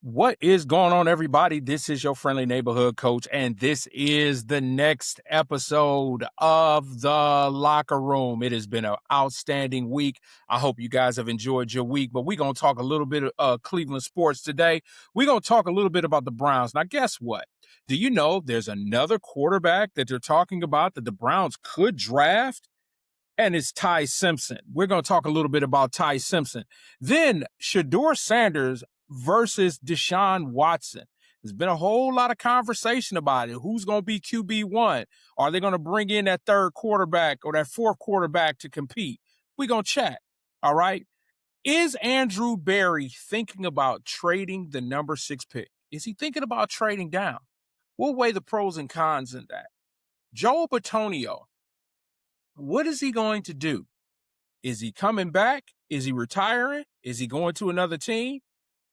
What is going on, everybody? This is your friendly neighborhood coach, and this is the next episode of the Locker Room. It has been an outstanding week. I hope you guys have enjoyed your week, but we're going to talk a little bit of Cleveland sports today. We're going to talk a little bit about the Browns. Now, guess what? Do you know there's another quarterback that they're talking about that the Browns could draft? And it's Ty Simpson. We're going to talk a little bit about Ty Simpson. Then Shedeur Sanders versus Deshaun Watson. There's been a whole lot of conversation about it. Who's going to be QB1? Are they going to bring in that third quarterback or that fourth quarterback to compete? We're going to chat, all right? Is Andrew Berry thinking about trading the number 6 pick? Is he thinking about trading down? We'll weigh the pros and cons in that. Joe Bitonio, what is he going to do? Is he coming back? Is he retiring? Is he going to another team?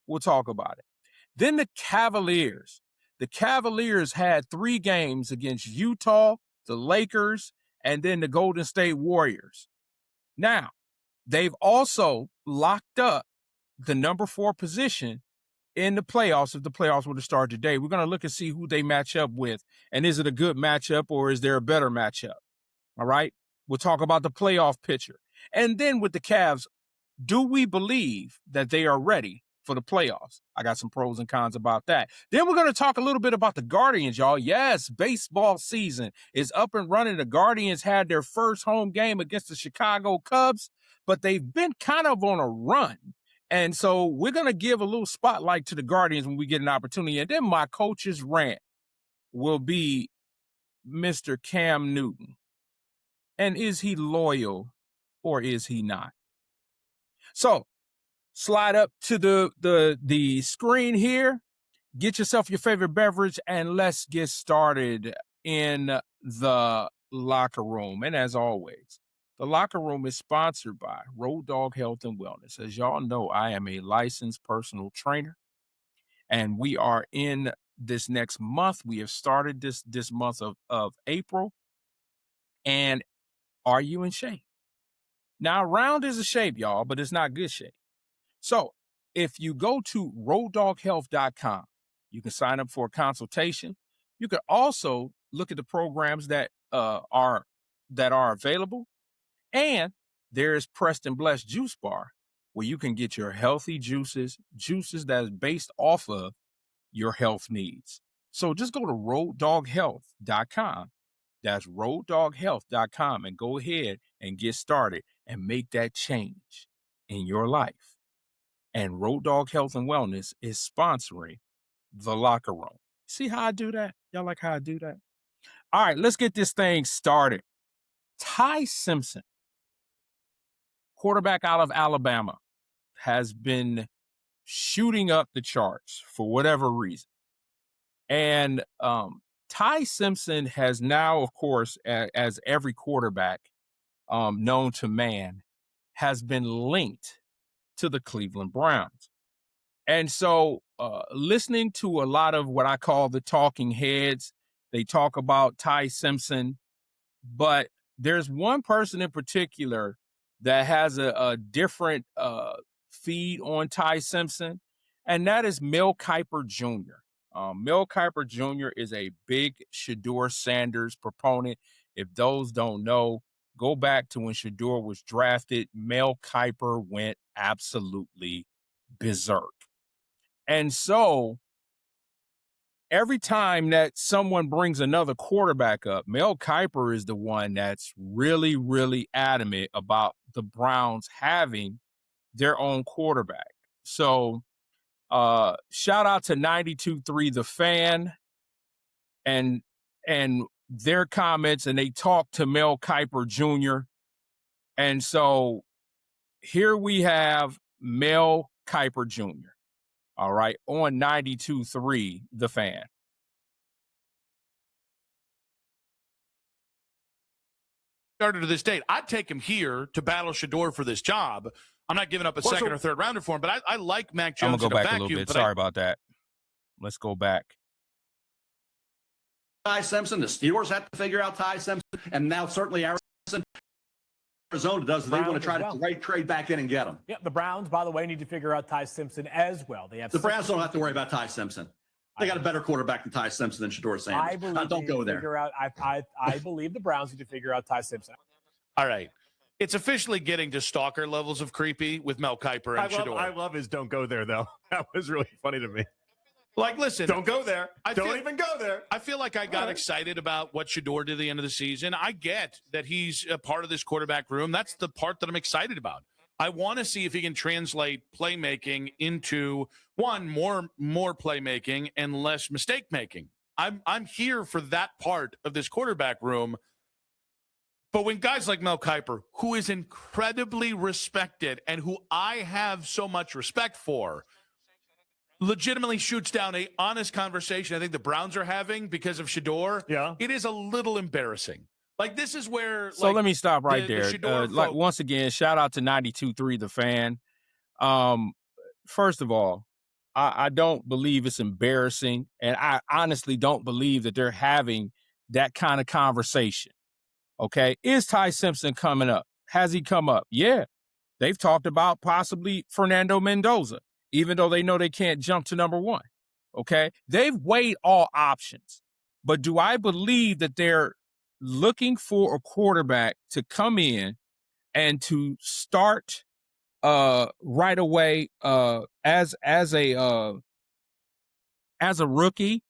We'll talk about it. Then the Cavaliers. The Cavaliers had 3 games against Utah, the Lakers, and then the Golden State Warriors. Now, they've also locked up the number 4 position in the playoffs if the playoffs were to start today. We're going to look and see who they match up with. And is it a good matchup or is there a better matchup? All right. We'll talk about the playoff picture. And then with the Cavs, do we believe that they are ready for the playoffs? I got some pros and cons about that. Then we're going to talk a little bit about the Guardians, y'all. Yes, baseball season is up and running. The Guardians had their first home game against the Chicago Cubs, but they've been kind of on a run. And so we're going to give a little spotlight to the Guardians when we get an opportunity. And then my coach's rant will be Mr. Cam Newton. And is he loyal or is he not? So slide up to the screen here, get yourself your favorite beverage, and let's get started in the Locker Room. And as always, the Locker Room is sponsored by Road Dog Health and Wellness. As y'all know, I am a licensed personal trainer, and we are in this next month. We have started this month of April. And are you in shape? Now, round is a shape, y'all, but it's not good shape. So if you go to roaddoghealth.com, you can sign up for a consultation. You can also look at the programs that are available. And there's Preston Bless Juice Bar, where you can get your healthy juices that is based off of your health needs. So just go to roaddoghealth.com. That's roaddoghealth.com, and go ahead and get started and make that change in your life. And Road Dog Health and Wellness is sponsoring the Locker Room. See how I do that? Y'all like how I do that? All right, let's get this thing started. Ty Simpson, quarterback out of Alabama, has been shooting up the charts for whatever reason. And Ty Simpson has now, of course, as every quarterback known to man, has been linked to the Cleveland Browns. And so listening to a lot of what I call the talking heads, they talk about Ty Simpson, but there's one person in particular that has a different feed on Ty Simpson, and that is Mel Kiper Jr. Mel Kiper Jr. is a big Shedeur Sanders proponent. If those don't know, go back to when Shedeur was drafted. Mel Kiper went absolutely berserk. And so every time that someone brings another quarterback up, Mel Kiper is the one that's really, really adamant about the Browns having their own quarterback. So shout out to 92.3 The Fan and their comments, and they talked to Mel Kiper Jr. And so here we have Mel Kiper Jr. All right, on 92.3 The Fan. Started to this date. I'd take him here to battle Shador for this job. I'm not giving up a second or third rounder for him, but I like Mac Jones. I'm going to go back a little bit. Sorry about that. Let's go back. Ty Simpson. The Steelers have to figure out Ty Simpson, and now certainly Arizona does. They want to try to trade back in and get him. Yeah, the Browns, by the way, need to figure out Ty Simpson as well. They have the Browns don't have to worry about Ty Simpson. They got a better quarterback than Ty Simpson than Shador Sanders. I believe don't go there. I believe the Browns need to figure out Ty Simpson. All right. It's officially getting to stalker levels of creepy with Mel Kiper and Shador. I love his don't go there, though. That was really funny to me. Like, listen. Don't go there. Don't even go there. I feel like I got excited about what Shador did at the end of the season. I get that he's a part of this quarterback room. That's the part that I'm excited about. I want to see if he can translate playmaking into, one, more playmaking and less mistake making. I'm here for that part of this quarterback room. But when guys like Mel Kiper, who is incredibly respected and who I have so much respect for, legitimately shoots down a honest conversation I think the Browns are having because of Shador, it is a little embarrassing. Like, this is where... So let me stop right there. Once again, shout out to 92.3 The Fan. First of all, I don't believe it's embarrassing, and I honestly don't believe that they're having that kind of conversation. Okay? Is Ty Simpson coming up? Has he come up? Yeah. They've talked about possibly Fernando Mendoza, even though they know they can't jump to number one. Okay? They've weighed all options. But do I believe that they're looking for a quarterback to come in and to start right away as a rookie?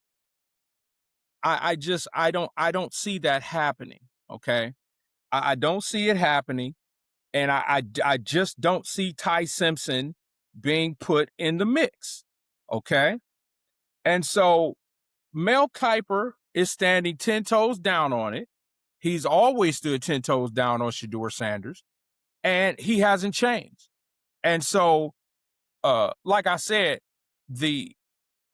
I don't see that happening. Okay, I don't see it happening, and I just don't see Ty Simpson being put in the mix. Okay, and so Mel Kiper is standing 10 toes down on it. He's always stood 10 toes down on Shador Sanders, and he hasn't changed. And so, like I said, the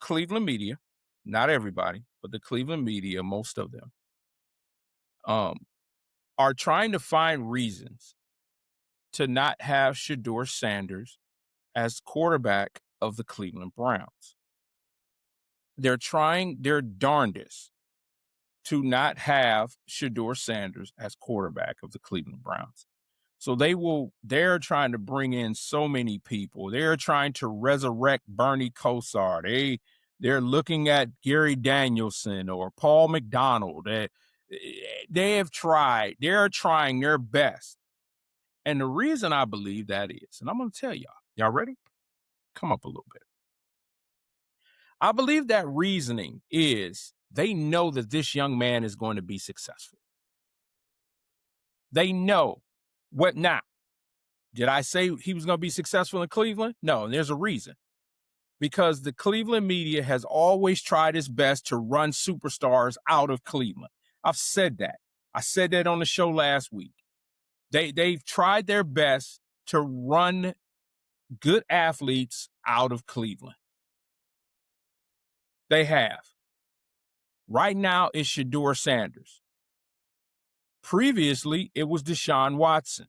Cleveland media, not everybody, but the Cleveland media, most of them, are trying to find reasons to not have Shador Sanders as quarterback of the Cleveland Browns. They're trying their darndest to not have Shador Sanders as quarterback of the Cleveland Browns. So they're trying to bring in so many people. They're trying to resurrect Bernie Kosar. They're looking at Gary Danielson or Paul McDonald. They're trying their best. And the reason I believe that is, and I'm going to tell y'all ready? Come up a little bit. I believe that reasoning is they know that this young man is going to be successful. They know what now. Did I say he was going to be successful in Cleveland? No, and there's a reason. Because the Cleveland media has always tried its best to run superstars out of Cleveland. I've said that. I said that on the show last week. They've tried their best to run good athletes out of Cleveland. They have. Right now, it's Shador Sanders. Previously, it was Deshaun Watson.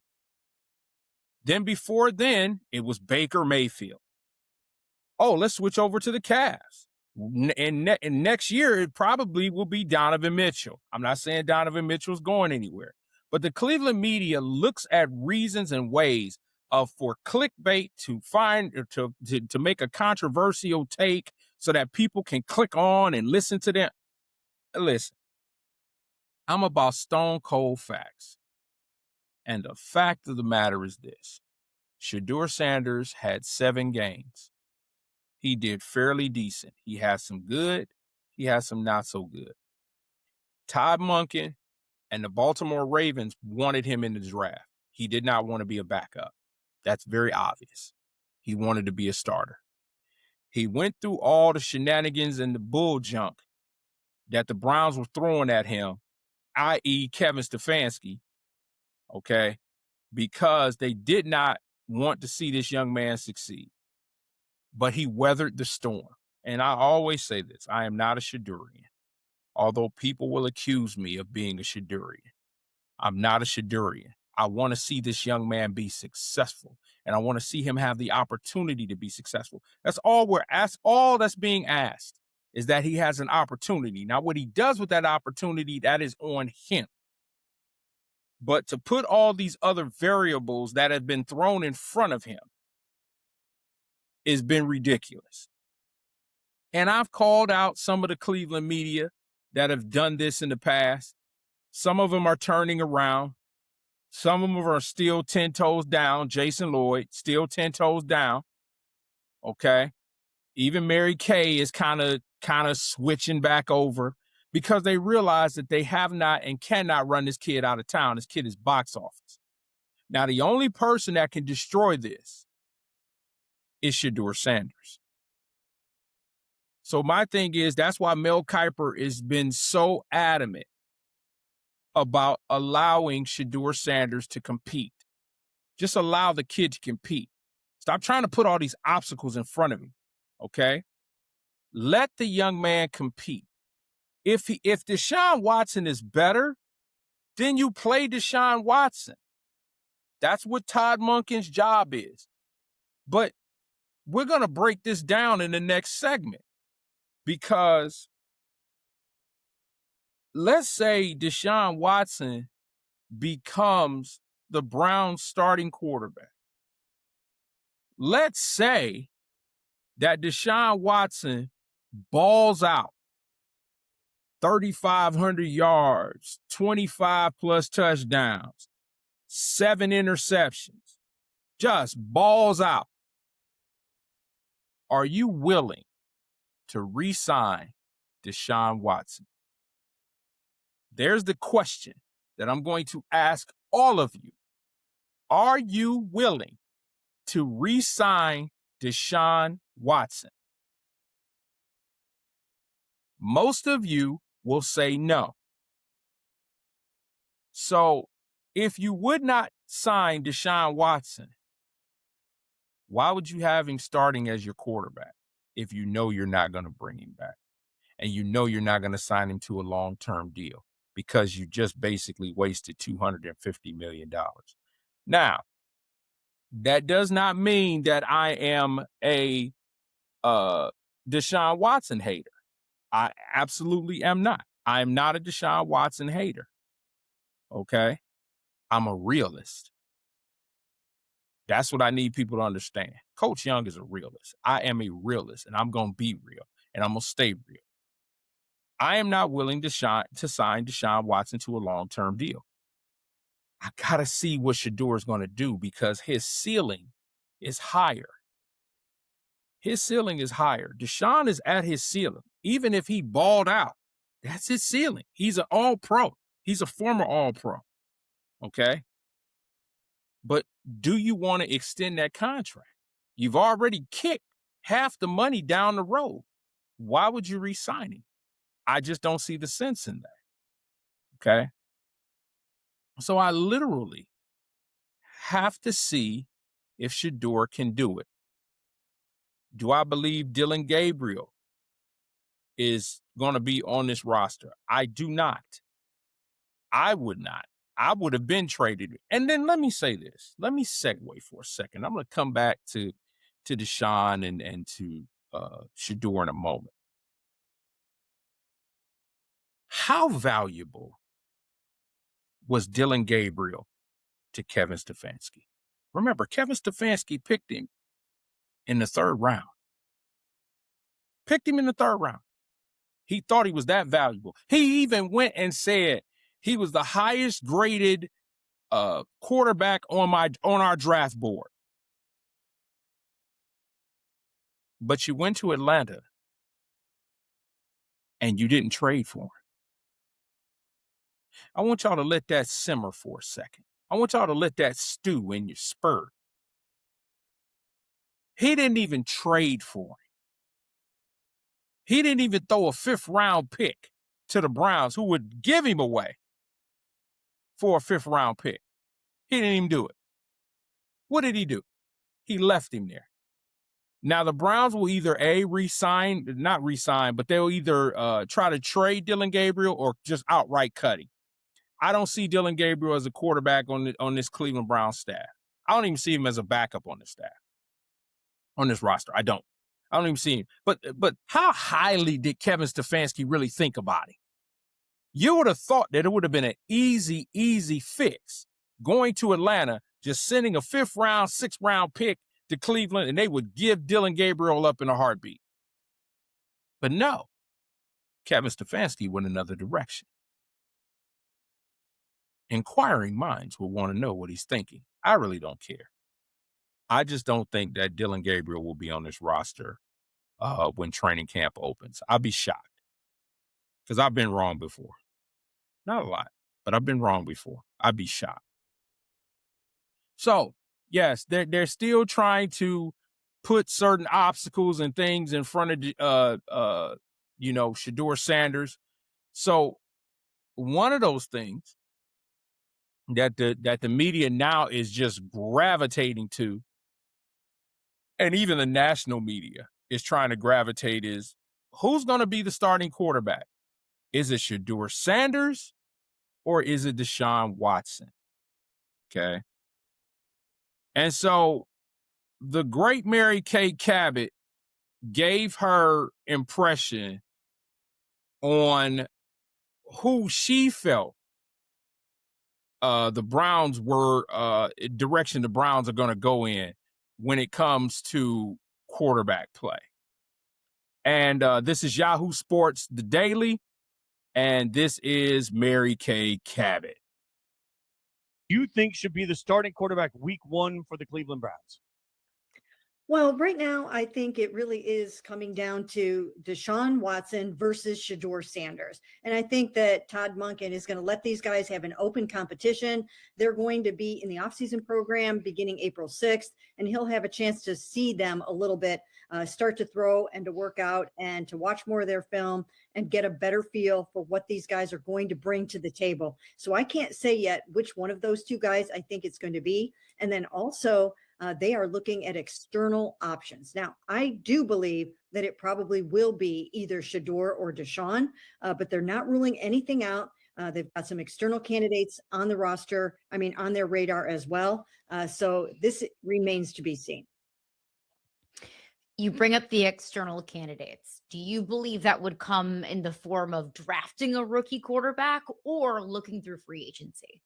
Then before then, it was Baker Mayfield. Oh, let's switch over to the Cavs. And next year, it probably will be Donovan Mitchell. I'm not saying Donovan Mitchell's going anywhere. But the Cleveland media looks at reasons and ways for clickbait to find or to make a controversial take so that people can click on and listen to them. Listen, I'm about stone cold facts. And the fact of the matter is this. Shador Sanders had 7 games. He did fairly decent. He has some good. He has some not so good. Todd Monken and the Baltimore Ravens wanted him in the draft. He did not want to be a backup. That's very obvious. He wanted to be a starter. He went through all the shenanigans and the bull junk that the Browns were throwing at him, i.e. Kevin Stefanski, okay, because they did not want to see this young man succeed. but he weathered the storm. And I always say this, I am not a Shadurian, although people will accuse me of being a Shadurian. I'm not a Shadurian. I want to see this young man be successful, and I want to see him have the opportunity to be successful. That's all all that's being asked is that he has an opportunity. Now, what he does with that opportunity, that is on him. But to put all these other variables that have been thrown in front of him has been ridiculous. And I've called out some of the Cleveland media that have done this in the past. Some of them are turning around. Some of them are still 10 toes down. Jason Lloyd, still 10 toes down. Okay. Even Mary Kay is kind of switching back over because they realize that they have not and cannot run this kid out of town. This kid is box office. Now, the only person that can destroy this is Shedeur Sanders. So my thing is, that's why Mel Kiper has been so adamant about allowing Shedeur Sanders to compete. Just allow the kid to compete. Stop trying to put all these obstacles in front of him, okay? Let the young man compete. If Deshaun Watson is better, then you play Deshaun Watson. That's what Todd Monken's job is. But we're going to break this down in the next segment because let's say Deshaun Watson becomes the Browns' starting quarterback. Let's say that Deshaun Watson balls out 3,500 yards, 25 plus touchdowns, 7 interceptions, just balls out. Are you willing to re-sign Deshaun Watson? There's the question that I'm going to ask all of you. Are you willing to re-sign Deshaun Watson? Most of you will say no. So if you would not sign Deshaun Watson, why would you have him starting as your quarterback if you know you're not going to bring him back and you know you're not going to sign him to a long-term deal because you just basically wasted $250 million? Now, that does not mean that I am a Deshaun Watson hater. I absolutely am not. I am not a Deshaun Watson hater. Okay? I'm a realist. That's what I need people to understand. Coach Young is a realist. I am a realist, and I'm going to be real, and I'm going to stay real. I am not willing to sign Deshaun Watson to a long-term deal. I got to see what Shedeur is going to do because his ceiling is higher. His ceiling is higher. Deshaun is at his ceiling. Even if he balled out, that's his ceiling. He's an all-pro. He's a former all-pro. Okay? But do you want to extend that contract? You've already kicked half the money down the road. Why would you re-sign him? I just don't see the sense in that. Okay? So I literally have to see if Shedeur can do it. Do I believe Dillon Gabriel is going to be on this roster? I do not. I would not. I would have been traded. And then let me say this. Let me segue for a second. I'm going to come back to Deshaun and to Shedeur in a moment. How valuable was Dillon Gabriel to Kevin Stefanski? Remember, Kevin Stefanski picked him in the 3rd round. Picked him in the 3rd round. He thought he was that valuable. He even went and said he was the highest graded quarterback on our draft board. But you went to Atlanta and you didn't trade for him. I want y'all to let that simmer for a second. I want y'all to let that stew in your spur. He didn't even trade for him. He didn't even throw a 5th round pick to the Browns, who would give him away for a 5th round pick. He didn't even do it. What did he do? He left him there. Now, the Browns will either not re-sign, but they'll either try to trade Dillon Gabriel or just outright cut him. I don't see Dillon Gabriel as a quarterback on this Cleveland Browns staff. I don't even see him as a backup on this staff, on this roster. I don't even see him. But how highly did Kevin Stefanski really think about him? You would have thought that it would have been an easy fix going to Atlanta, just sending a 5th round, 6th round pick to Cleveland, and they would give Dillon Gabriel up in a heartbeat. But no, Kevin Stefanski went another direction. Inquiring minds will want to know what he's thinking. I really don't care. I just don't think that Dillon Gabriel will be on this roster when training camp opens. I'll be shocked because I've been wrong before. Not a lot, but I've been wrong before. I'd be shocked. So, yes, they're still trying to put certain obstacles and things in front of Shedeur Sanders. So, one of those things that the media now is just gravitating to, and even the national media is trying to gravitate, is who's going to be the starting quarterback? Is it Shedeur Sanders or is it Deshaun Watson? Okay. And so the great Mary Kay Cabot gave her impression on who she felt the Browns were, direction the Browns are going to go in when it comes to quarterback play. And this is Yahoo Sports, The Daily, and this is Mary Kay Cabot. You think should be the starting quarterback week 1 for the Cleveland Browns? Well, right now, I think it really is coming down to Deshaun Watson versus Shedeur Sanders. And I think that Todd Monken is going to let these guys have an open competition. They're going to be in the offseason program beginning April 6th, and he'll have a chance to see them a little bit, start to throw and to work out and to watch more of their film and get a better feel for what these guys are going to bring to the table. So I can't say yet which one of those two guys I think it's going to be. And then also, they are looking at external options. Now, I do believe that it probably will be either Shedeur or Deshaun, but they're not ruling anything out. They've got some external candidates on the roster, on their radar as well. So this remains to be seen. You bring up the external candidates. Do you believe that would come in the form of drafting a rookie quarterback or looking through free agency?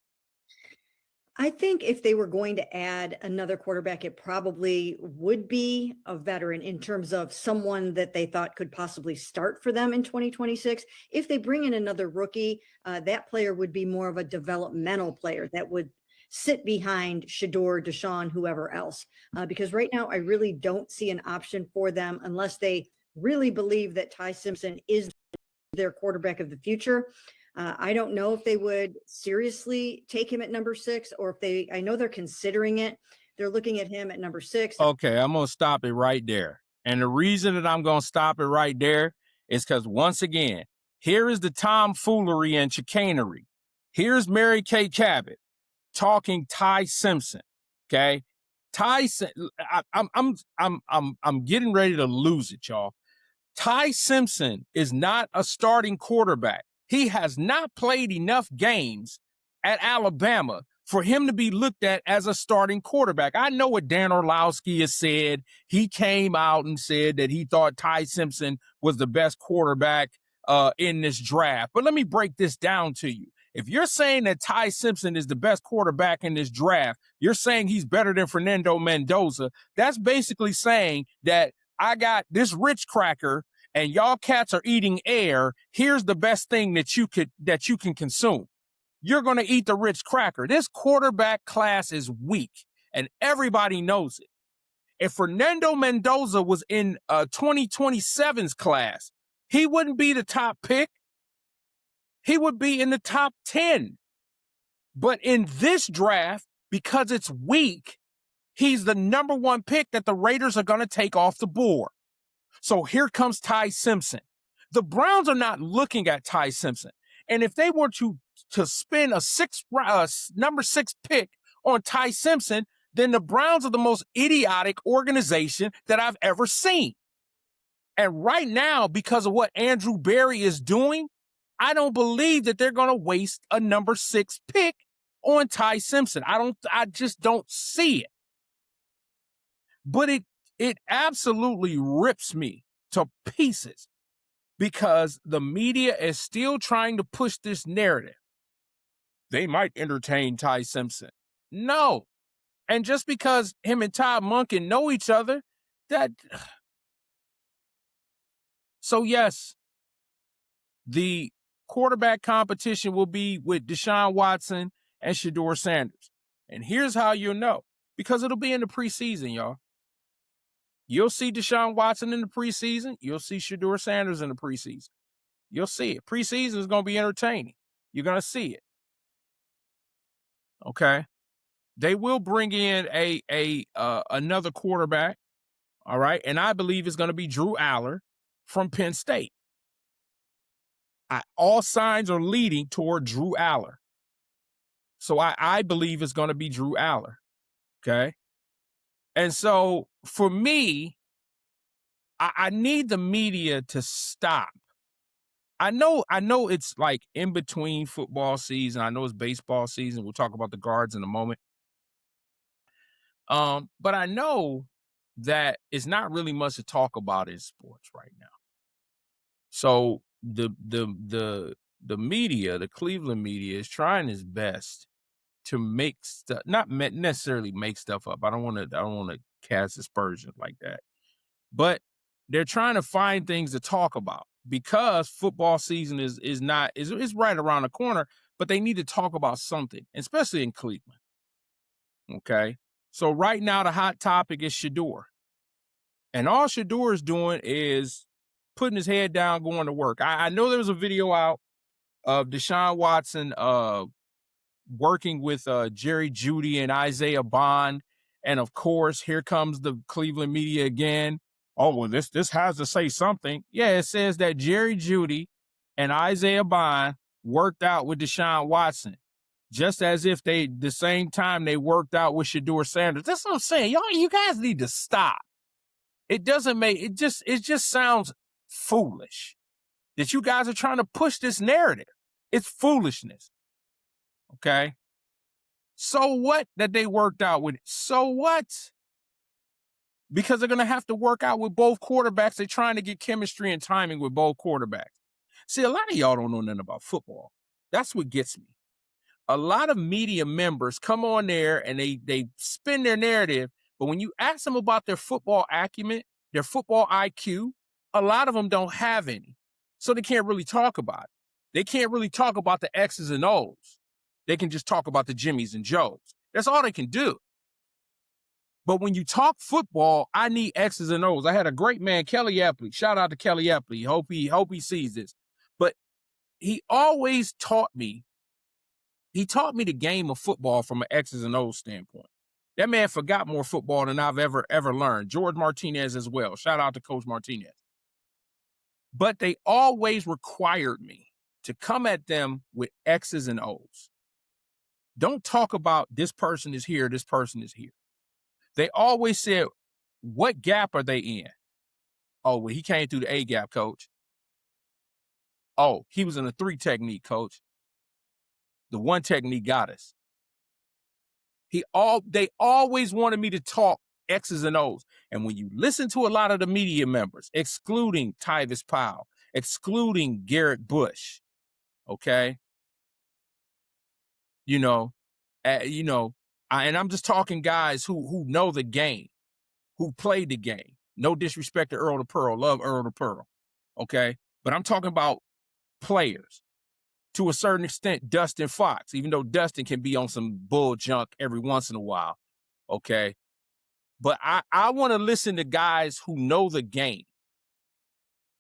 I think if they were going to add another quarterback, it probably would be a veteran in terms of someone that they thought could possibly start for them in 2026. If they bring in another rookie, that player would be more of a developmental player that would sit behind Shedeur, Deshaun, whoever else. Because right now, I really don't see an option for them unless they really believe that Ty Simpson is their quarterback of the future. I don't know if they would seriously take him at number 6 or if I know they're considering it. They're looking at him at number 6. Okay, I'm going to stop it right there. And the reason that I'm going to stop it right there is because, once again, here is the tomfoolery and chicanery. Here's Mary Kay Cabot talking Ty Simpson. Okay, I'm getting ready to lose it, y'all. Ty Simpson is not a starting quarterback. He has not played enough games at Alabama for him to be looked at as a starting quarterback. I know what Dan Orlowski has said. He came out and said that he thought Ty Simpson was the best quarterback in this draft. But let me break this down to you. If you're saying that Ty Simpson is the best quarterback in this draft, you're saying he's better than Fernando Mendoza. That's basically saying that I got this rich cracker and y'all cats are eating air. Here's the best thing that you can consume. You're going to eat the rich cracker. This quarterback class is weak, and everybody knows it. If Fernando Mendoza was in 2027's class, he wouldn't be the top pick. He would be in the top 10. But in this draft, because it's weak, he's the number 1 pick that the Raiders are going to take off the board. So here comes Ty Simpson. The Browns are not looking at Ty Simpson. And if they were to spend a number 6 pick on Ty Simpson, then the Browns are the most idiotic organization that I've ever seen. And right now, because of what Andrew Berry is doing, I don't believe that they're going to waste a number 6 pick on Ty Simpson. I just don't see it. But it absolutely rips me to pieces because the media is still trying to push this narrative. They might entertain Ty Simpson. No. And just because him and Todd Monken know each other, that. So, yes, the quarterback competition will be with Deshaun Watson and Shedeur Sanders. And here's how you'll know. Because it'll be in the preseason, y'all. You'll see Deshaun Watson in the preseason. You'll see Shedeur Sanders in the preseason. You'll see it. Preseason is going to be entertaining. You're going to see it. Okay? They will bring in another quarterback, all right? And I believe it's going to be Drew Aller from Penn State. All signs are leading toward Drew Aller. So I believe it's going to be Drew Aller, okay? And so for me, I need the media to stop. I know it's like in between football season. I know it's baseball season. We'll talk about the guards in a moment. But I know that it's not really much to talk about in sports right now. So the media, the Cleveland media, is trying its best to make stuff, not necessarily make stuff up. I don't want to cast aspersions like that, but they're trying to find things to talk about because football season is right around the corner. But they need to talk about something, especially in Cleveland. Okay, so right now the hot topic is Shedeur, and all Shedeur is doing is putting his head down, going to work. I know there was a video out of Deshaun Watson working with Jerry Jeudy and Isaiah Bond. And of course, here comes the Cleveland media again. Oh, well, this has to say something. Yeah, it says that Jerry Jeudy and Isaiah Bond worked out with Deshaun Watson, just as if the same time they worked out with Shedeur Sanders. That's what I'm saying. You guys need to stop. It just sounds foolish that you guys are trying to push this narrative. It's foolishness. Okay. So what that they worked out with? So what? Because they're going to have to work out with both quarterbacks. They're trying to get chemistry and timing with both quarterbacks. See, a lot of y'all don't know nothing about football. That's what gets me. A lot of media members come on there and they spin their narrative, but when you ask them about their football acumen, their football IQ, a lot of them don't have any. So they can't really talk about it. They can't really talk about the X's and O's. They can just talk about the Jimmies and Joes. That's all they can do. But when you talk football, I need X's and O's. I had a great man, Kelly Epley. Shout out to Kelly Epley. Hope he sees this. But he always taught me. He taught me the game of football from an X's and O's standpoint. That man forgot more football than I've ever learned. George Martinez as well. Shout out to Coach Martinez. But they always required me to come at them with X's and O's. Don't talk about this person is here, this person is here. They always said, what gap are they in? Oh, well, he came through the A gap, coach. Oh, he was in a 3 technique, coach. The 1 technique got us. They always wanted me to talk X's and O's. And when you listen to a lot of the media members, excluding Tyvis Powell, excluding Garrett Bush, okay? And I'm just talking guys who know the game, who played the game. No disrespect to Earl the Pearl. Love Earl the Pearl. Okay? But I'm talking about players. To a certain extent, Dustin Fox, even though Dustin can be on some bull junk every once in a while. Okay? But I want to listen to guys who know the game.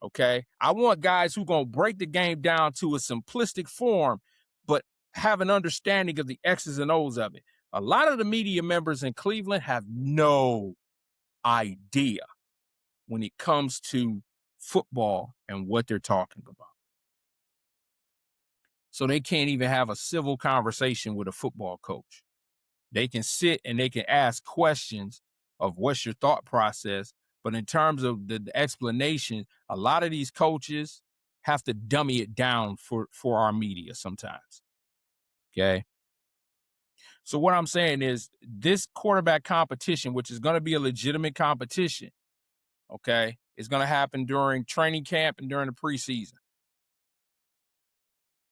Okay? I want guys who going to break the game down to a simplistic form, but have an understanding of the X's and O's of it. A lot of the media members in Cleveland have no idea when it comes to football and what they're talking about. So they can't even have a civil conversation with a football coach. They can sit and they can ask questions of what's your thought process. But in terms of the explanation, a lot of these coaches have to dummy it down for our media sometimes. Okay. So what I'm saying is this quarterback competition, which is going to be a legitimate competition, okay, is going to happen during training camp and during the preseason.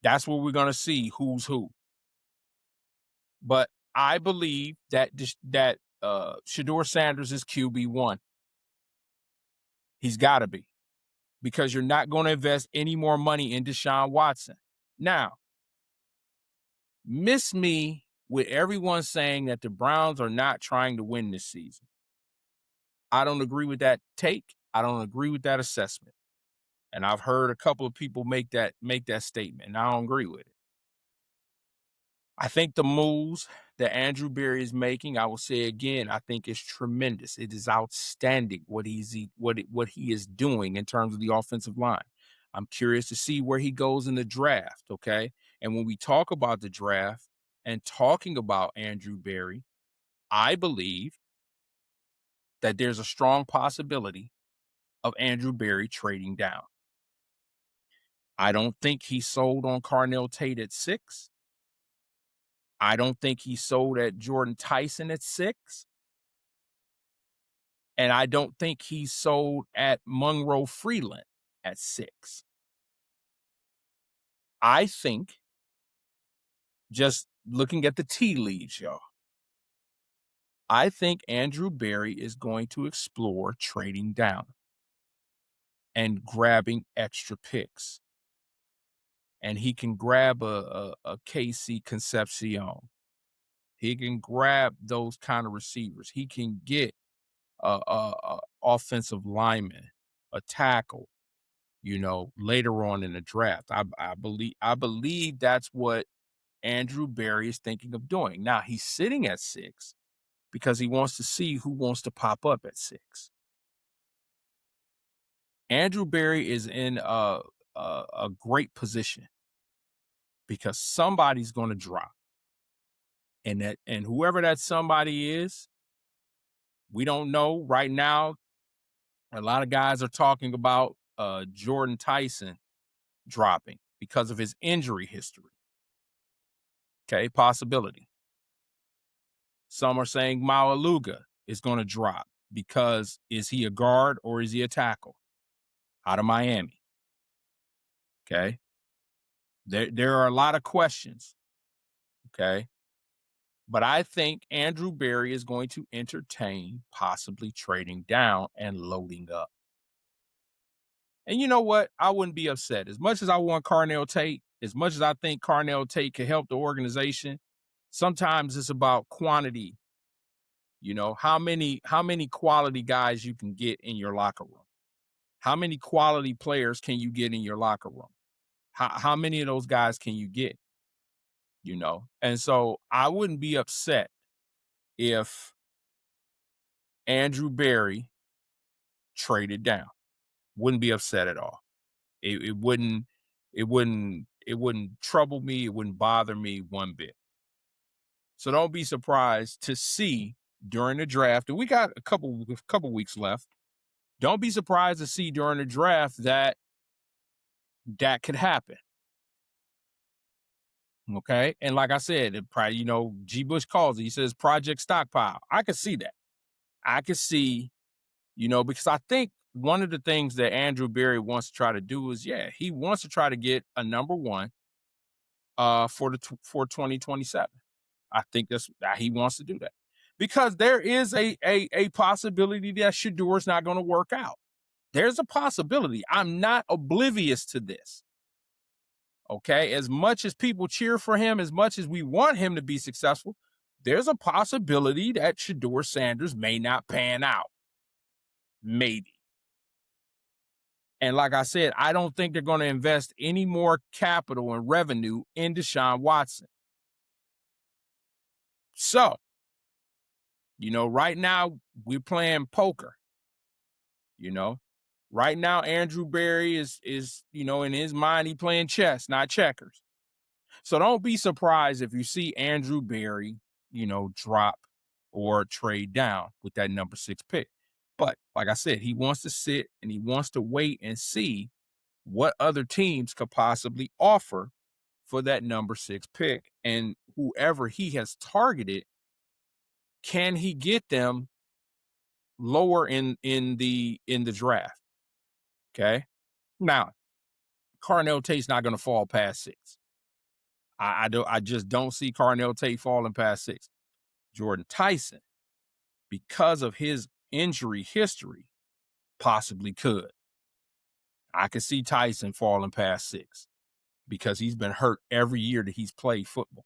That's where we're going to see who's who. But I believe that Shedeur Sanders is QB1. He's got to be, because you're not going to invest any more money in Deshaun Watson. Now, miss me with everyone saying that the Browns are not trying to win this season. I don't agree with that take. I don't agree with that assessment. And I've heard a couple of people make that statement, and I don't agree with it. I think the moves that Andrew Berry is making, I will say again, I think is tremendous. It is outstanding what he is doing in terms of the offensive line. I'm curious to see where he goes in the draft, okay? And when we talk about the draft and talking about Andrew Berry, I believe that there's a strong possibility of Andrew Berry trading down. I don't think he sold on Carnell Tate at 6. I don't think he sold at Jordan Tyson at 6. And I don't think he sold at Monroe Freeland at 6. I think, just looking at the tea leaves, y'all, I think Andrew Berry is going to explore trading down and grabbing extra picks. And he can grab a KC Concepcion. He can grab those kind of receivers. He can get a offensive lineman, a tackle, later on in the draft. I believe that's what Andrew Berry is thinking of doing. Now, he's sitting at 6 because he wants to see who wants to pop up at 6. Andrew Berry is in a great position because somebody's going to drop. And whoever that somebody is, we don't know right now. A lot of guys are talking about Jordan Tyson dropping because of his injury history. Okay, possibility. Some are saying Maualuga is going to drop because is he a guard or is he a tackle out of Miami? Okay. There are a lot of questions. Okay. But I think Andrew Berry is going to entertain possibly trading down and loading up. And you know what? I wouldn't be upset. As much as I want Carnell Tate, as much as I think Carnell Tate can help the organization, sometimes it's about quantity. How many quality guys you can get in your locker room? How many quality players can you get in your locker room? How many of those guys can you get? And so I wouldn't be upset if Andrew Berry traded down. Wouldn't be upset at all. It wouldn't trouble me. It wouldn't bother me one bit. So don't be surprised to see during the draft, and we got a couple weeks left. Don't be surprised to see during the draft that could happen. Okay. And like I said, it probably, G. Bush calls it, he says Project Stockpile. I could see that. I could see, because I think one of the things that Andrew Berry wants to try to do is, he wants to try to get a number 1 for 2027. I think he wants to do that because there is a possibility that Shedeur's not going to work out. There's a possibility. I'm not oblivious to this. Okay, as much as people cheer for him, as much as we want him to be successful, there's a possibility that Shedeur Sanders may not pan out. Maybe. And like I said, I don't think they're going to invest any more capital and revenue in Deshaun Watson. So, right now we're playing poker. Right now Andrew Berry is in his mind, he playing chess, not checkers. So don't be surprised if you see Andrew Berry, drop or trade down with that number 6 pick. But like I said, he wants to sit and he wants to wait and see what other teams could possibly offer for that number 6 pick. And whoever he has targeted, can he get them lower in the draft? Okay. Now, Carnell Tate's not going to fall past 6. I just don't see Carnell Tate falling past 6. Jordan Tyson, because of his injury history, possibly could. I could see Tyson falling past 6 because he's been hurt every year that he's played football.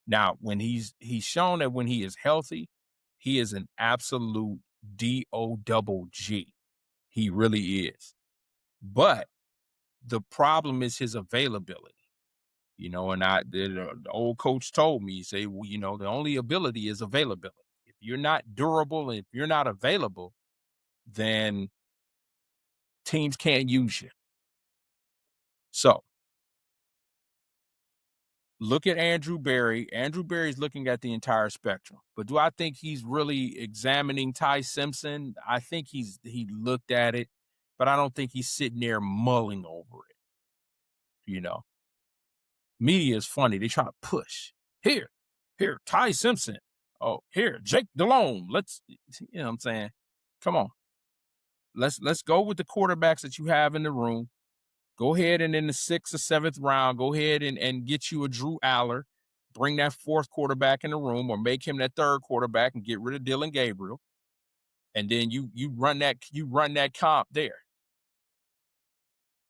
Now, when he's shown that when he is healthy, he is an absolute DOGG. He really is. But the problem is his availability. And the old coach told me, he said, well, the only ability is availability. If you're not durable, if you're not available, then teams can't use you. So look at Andrew Berry. Andrew Berry's looking at the entire spectrum. But do I think he's really examining Ty Simpson? I think he looked at it, but I don't think he's sitting there mulling over it. Media is funny. They try to push. Here, Ty Simpson. Oh, here, Jake Delhomme. Let's, what I'm saying? Come on. Let's go with the quarterbacks that you have in the room. Go ahead and in the 6th or 7th round, go ahead and get you a Drew Aller. Bring that 4th quarterback in the room or make him that 3rd quarterback and get rid of Dylan Gabriel. And then you run that comp there.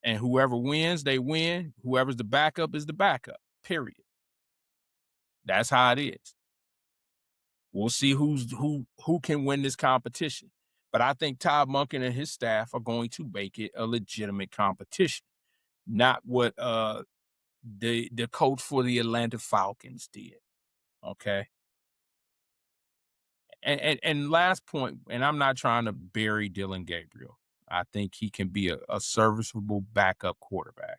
And whoever wins, they win. Whoever's the backup is the backup, period. That's how it is. We'll see who can win this competition. But I think Todd Monken and his staff are going to make it a legitimate competition, not what the coach for the Atlanta Falcons did. Okay. And last point, and I'm not trying to bury Dylan Gabriel. I think he can be a serviceable backup quarterback.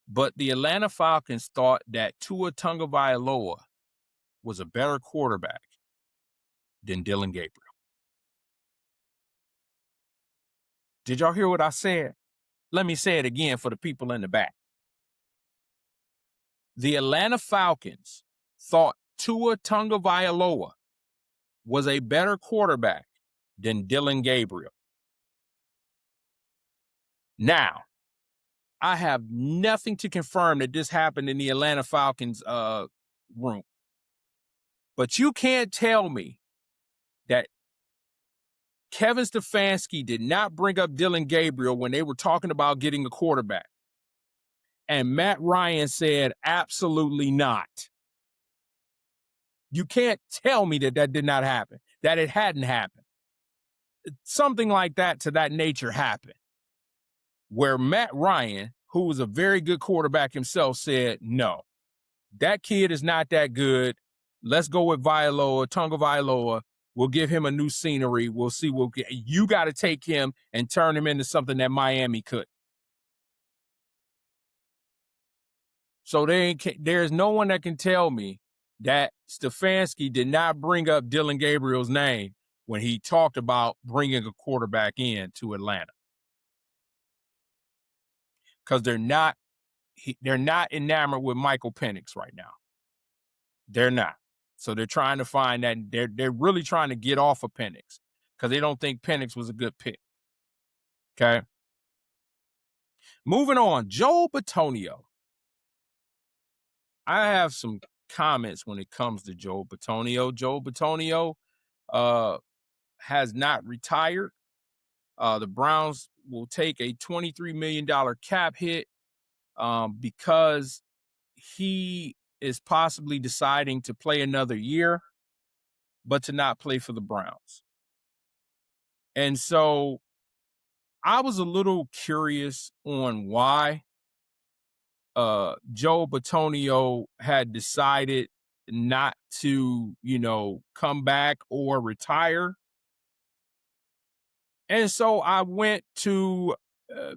But the Atlanta Falcons thought that Tua Tagovailoa was a better quarterback than Dylan Gabriel. Did y'all hear what I said? Let me say it again for the people in the back. The Atlanta Falcons thought Tua Tagovailoa was a better quarterback than Dylan Gabriel. Now, I have nothing to confirm that this happened in the Atlanta Falcons room. But you can't tell me that Kevin Stefanski did not bring up Dylan Gabriel when they were talking about getting a quarterback. And Matt Ryan said, absolutely not. You can't tell me that did not happen, that it hadn't happened. Something like that to that nature happened, where Matt Ryan, who was a very good quarterback himself, said, no, that kid is not that good. Let's go with Tagovailoa. We'll give him a new scenery. We'll see. You got to take him and turn him into something that Miami could. So there's no one that can tell me that Stefanski did not bring up Dylan Gabriel's name when he talked about bringing a quarterback in to Atlanta. Because they're not enamored with Michael Penix right now. They're not. So they're trying to find that they're really trying to get off of Penix because they don't think Penix was a good pick. Okay. Moving on, Joel Bitonio. I have some comments when it comes to Joel Bitonio. Joel Bitonio has not retired. The Browns will take a $23 million cap hit because he is possibly deciding to play another year, but to not play for the Browns. And so I was a little curious on why Joe Bitonio had decided not to, come back or retire. And so I went to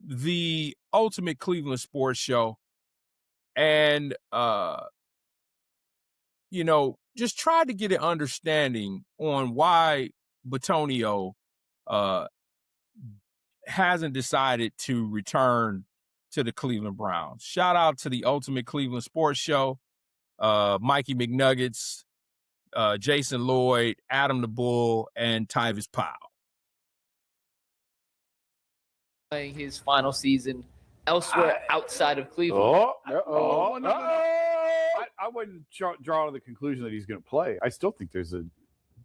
the Ultimate Cleveland Sports Show, and just tried to get an understanding on why Bitonio hasn't decided to return to the Cleveland Browns. Shout out to the Ultimate Cleveland Sports Show, Mikey McNuggets, Jason Lloyd, Adam the Bull, and Tyvis Powell. Playing his final season elsewhere outside of Cleveland. I wouldn't draw the conclusion that he's going to play. I still think there's a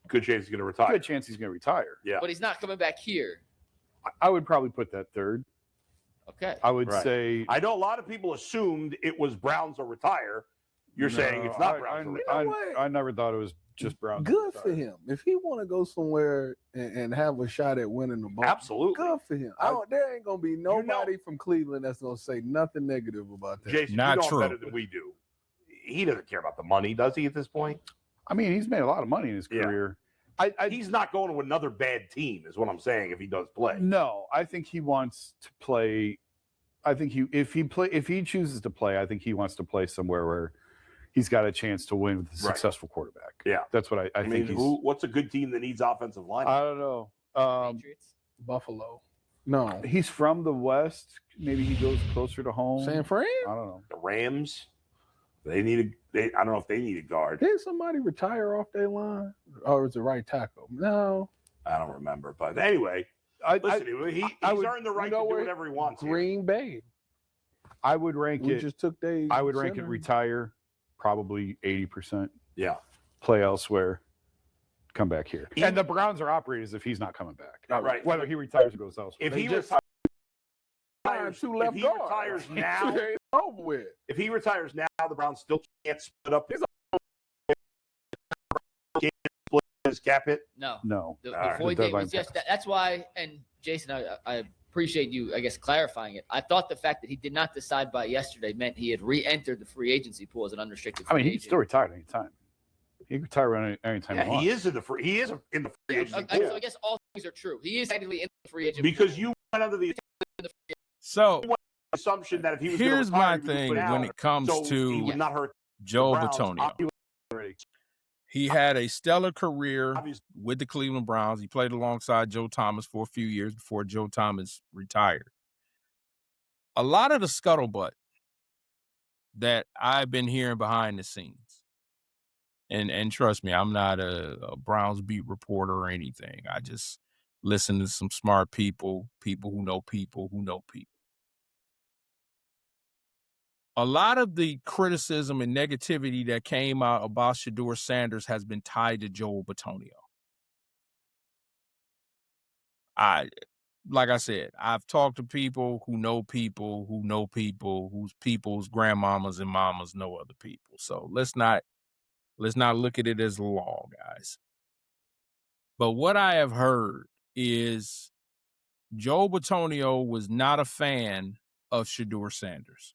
Good chance he's going to retire. good chance he's going to retire. Yeah. But he's not coming back here. I would probably put that third. Okay. I would Right. say. I know a lot of people assumed it was Browns or retire. You're saying it's not Browns or retire. I never thought it was just Browns. Good for him. If he want to go somewhere and have a shot at winning the ball, Absolutely. good for him. There ain't gonna be nobody from Cleveland that's gonna say nothing negative about that. Jason, Not you know true. him better than we do. He doesn't care about the money, does he, at this point? I mean, he's made a lot of money in his Yeah. career. He's not going to another bad team, is what I'm saying, if he does play. No, I think he wants to play. I think if he chooses to play, I think he wants to play somewhere where he's got a chance to win with a Right. successful quarterback. Yeah. That's what I mean, think. what's a good team that needs offensive line? I don't know. Patriots. Buffalo. No. He's from the West. Maybe he goes closer to home. San Fran? I don't know. The Rams, I don't know if they need a guard. Did somebody retire off their line? Or is it right tackle? No. I don't remember. But anyway, listen, he's earned the right to do whatever he wants. Green Bay. I would rank We it. just took they. I would rank it center. retire, probably 80%. Yeah. Play elsewhere. Come back here. Even- And the Browns are operated as if he's not coming back. Right. Whether he retires or goes elsewhere. If he retires, Two left if he guards. retires now, It's over with. if he retires now, the Browns still can't split up his cap hit. No. No. The All right. void The date deadline was just passed. that's why. And Jason, I appreciate you, I guess, clarifying it. I thought the fact that he did not decide by yesterday meant he had re-entered the free agency pool as an unrestricted free I mean, he can agent. still retire at any time. He can retire anytime Yeah, he wants. he is in the free agency So pool I guess all things are true. He is technically in the free agent because pool. you went under the So assumption that if he was gonna here's retire, my he would thing put when out, it comes so he to would not hurt Joe the Browns. Bitonio. He had a stellar career Obviously, with the Cleveland Browns. He played alongside Joe Thomas for a few years before Joe Thomas retired. A lot of the scuttlebutt that I've been hearing behind the scenes, and trust me, I'm not a Browns beat reporter or anything. I just listen to some smart people, people who know people who know people. A lot of the criticism and negativity that came out about Shedeur Sanders has been tied to Joel Bitonio. Like I said, I've talked to people who know people who know people whose people's grandmamas and mamas know other people. So let's not look at it as law, guys. But what I have heard is Joel Bitonio was not a fan of Shedeur Sanders.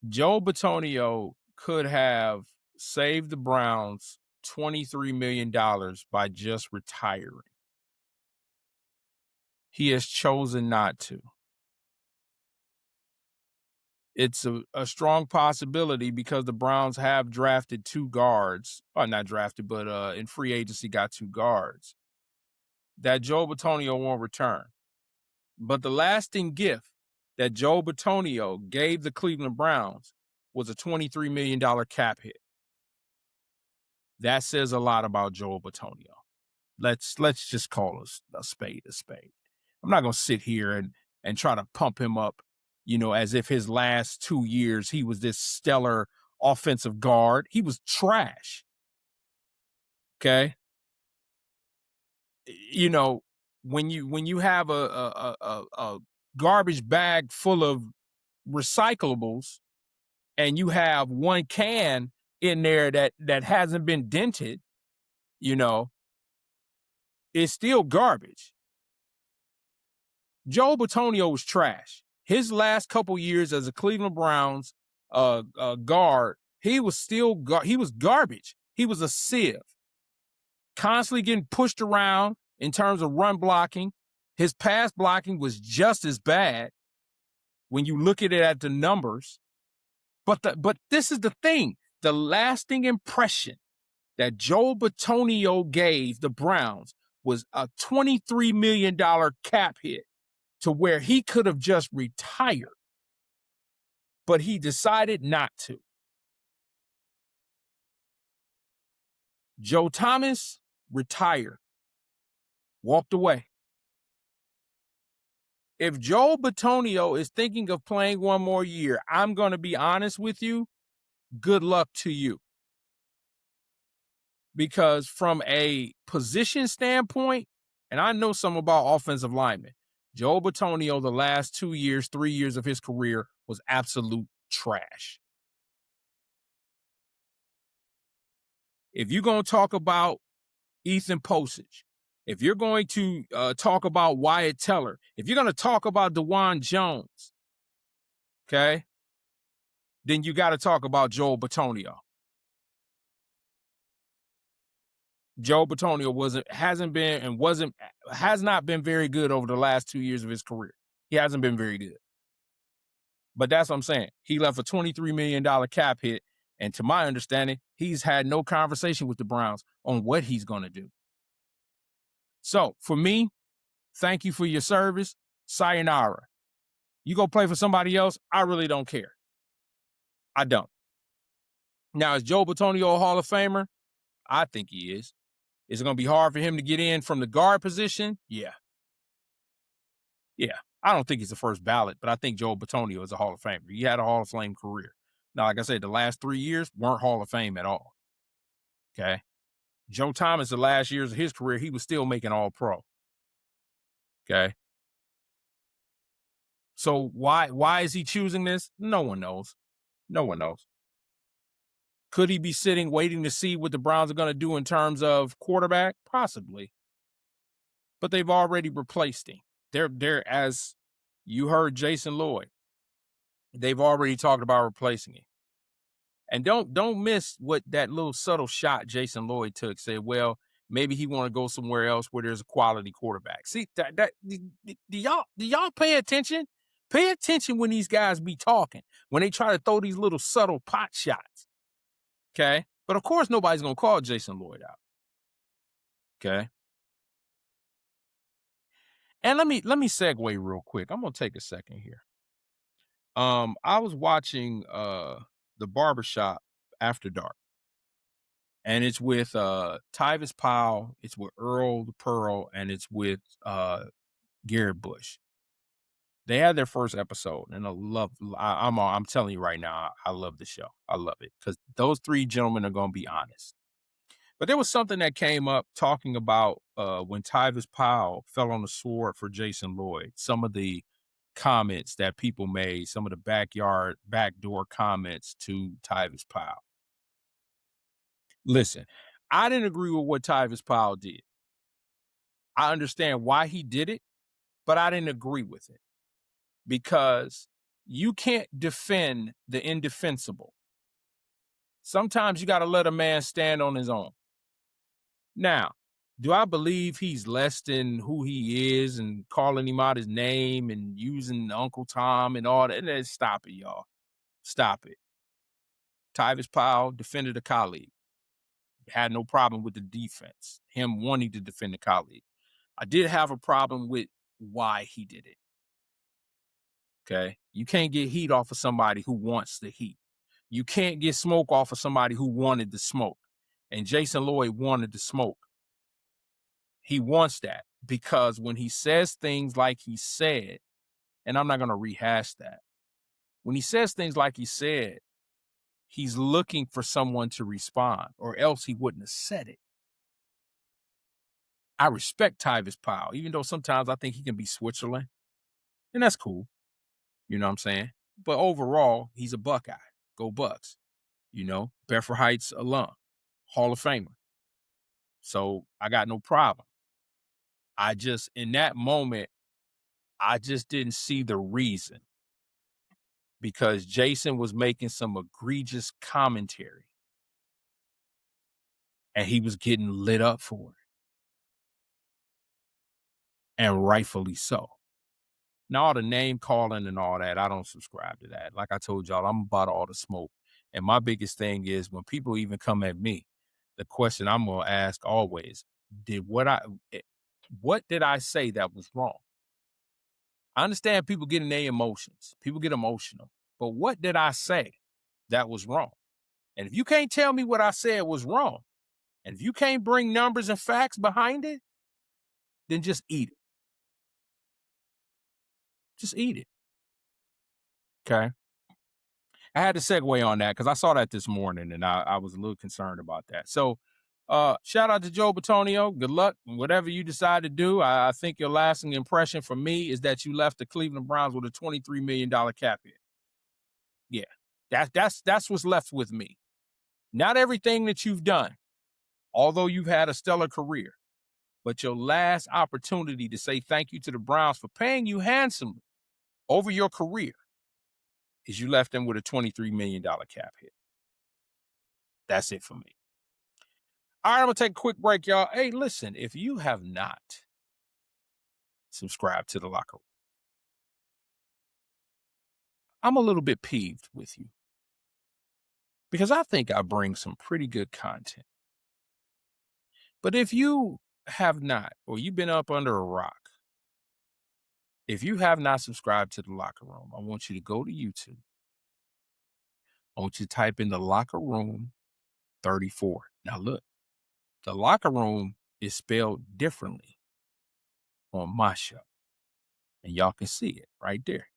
Joe Bitonio could have saved the Browns $23 million by just retiring. He has chosen not to. It's a strong possibility because the Browns have drafted two guards, or not drafted, but in free agency got two guards, that Joe Bitonio won't return. But the lasting gift that Joe Bitonio gave the Cleveland Browns was a $23 million cap hit. That says a lot about Joe Bitonio. Let's just call a spade a spade. I'm not going to sit here and try to pump him up, as if his last 2 years he was this stellar offensive guard. He was trash. Okay? When you have a garbage bag full of recyclables and you have one can in there that hasn't been dented, it's still garbage. Joe Bitonio was trash. His last couple years as a Cleveland Browns guard, he was garbage. He was a sieve. Constantly getting pushed around in terms of run blocking. His pass blocking was just as bad when you look at it at the numbers. But this is the thing. The lasting impression that Joe Bitonio gave the Browns was a $23 million cap hit to where he could have just retired, but he decided not to. Joe Thomas retired, walked away. If Joe Bitonio is thinking of playing one more year, I'm going to be honest with you, good luck to you. Because from a position standpoint, and I know something about offensive linemen, Joe Bitonio, the last 2 years, 3 years of his career was absolute trash. If you're going to talk about Ethan Posage, if you're going to talk about Wyatt Teller, if you're going to talk about DeJuan Jones, okay, then you got to talk about Joe Bitonio. Joe Bitonio has not been very good over the last 2 years of his career. He hasn't been very good. But that's what I'm saying. He left a $23 million cap hit. And to my understanding, he's had no conversation with the Browns on what he's going to do. So for me, thank you for your service. Sayonara. You go play for somebody else, I really don't care. I don't. Now, is Joe Bitonio a Hall of Famer? I think he is. Is it going to be hard for him to get in from the guard position? Yeah. Yeah. I don't think he's the first ballot, but I think Joe Bitonio is a Hall of Famer. He had a Hall of Fame career. Now, like I said, the last 3 years weren't Hall of Fame at all. Okay. Joe Thomas, the last years of his career, he was still making All-Pro. Okay. So why is he choosing this? No one knows. No one knows. Could he be sitting waiting to see what the Browns are going to do in terms of quarterback? Possibly. But they've already replaced him. They're as you heard Jason Lloyd, they've already talked about replacing him. And don't miss what that little subtle shot Jason Lloyd took. Said, well, maybe he want to go somewhere else where there's a quality quarterback. See, do y'all pay attention? Pay attention when these guys be talking, when they try to throw these little subtle pot shots. Okay? But of course nobody's going to call Jason Lloyd out. Okay? And let me segue real quick. I'm going to take a second here. I was watching the Barbershop After Dark. And it's with Tyvis Powell, it's with Earl the Pearl, and it's with Garrett Bush. They had their first episode, and I'm telling you right now, I love the show. I love it because those three gentlemen are going to be honest. But there was something that came up talking about when Tyvis Powell fell on the sword for Jason Lloyd. Some of the comments that people made, some of the backdoor comments to Tyvis Powell. Listen, I didn't agree with what Tyvis Powell did. I understand why he did it, but I didn't agree with it because you can't defend the indefensible. Sometimes you got to let a man stand on his own. Now, do I believe he's less than who he is and calling him out his name and using Uncle Tom and all that? Stop it, y'all. Stop it. Tyvis Powell defended a colleague. Had no problem with the defense, him wanting to defend a colleague. I did have a problem with why he did it. Okay. You can't get heat off of somebody who wants the heat. You can't get smoke off of somebody who wanted the smoke. And Jason Lloyd wanted the smoke. He wants that because when he says things like he said, and I'm not going to rehash that. When he says things like he said, he's looking for someone to respond or else he wouldn't have said it. I respect Tyvis Powell, even though sometimes I think he can be Switzerland. And that's cool. You know what I'm saying? But overall, he's a Buckeye. Go Bucks. You know, Bedford Heights alum. Hall of Famer. So I got no problem. In that moment, I just didn't see the reason. Because Jason was making some egregious commentary. And he was getting lit up for it. And rightfully so. Now, all the name calling and all that, I don't subscribe to that. Like I told y'all, I'm about all the smoke. And my biggest thing is when people even come at me, the question I'm going to ask always, what did I say that was wrong? I understand people get in their emotions. People get emotional. But what did I say that was wrong? And if you can't tell me what I said was wrong, and if you can't bring numbers and facts behind it, then just eat it. Just eat it. Okay. I had to segue on that because I saw that this morning and I was a little concerned about that. So shout out to Joe Batonio. Good luck. Whatever you decide to do. I think your lasting impression for me is that you left the Cleveland Browns with a $23 million cap hit. Yeah. That's what's left with me. Not everything that you've done, although you've had a stellar career, but your last opportunity to say thank you to the Browns for paying you handsomely over your career is you left them with a $23 million cap hit. That's it for me. All right, I'm going to take a quick break, y'all. Hey, listen, if you have not subscribed to the Locker Room, I'm a little bit peeved with you because I think I bring some pretty good content. But if you have not, or you've been up under a rock, if you have not subscribed to the Locker Room, I want you to go to YouTube. I want you to type in the Locker Room 34. Now, look, the Locker Room is spelled differently on my show. And y'all can see it right there.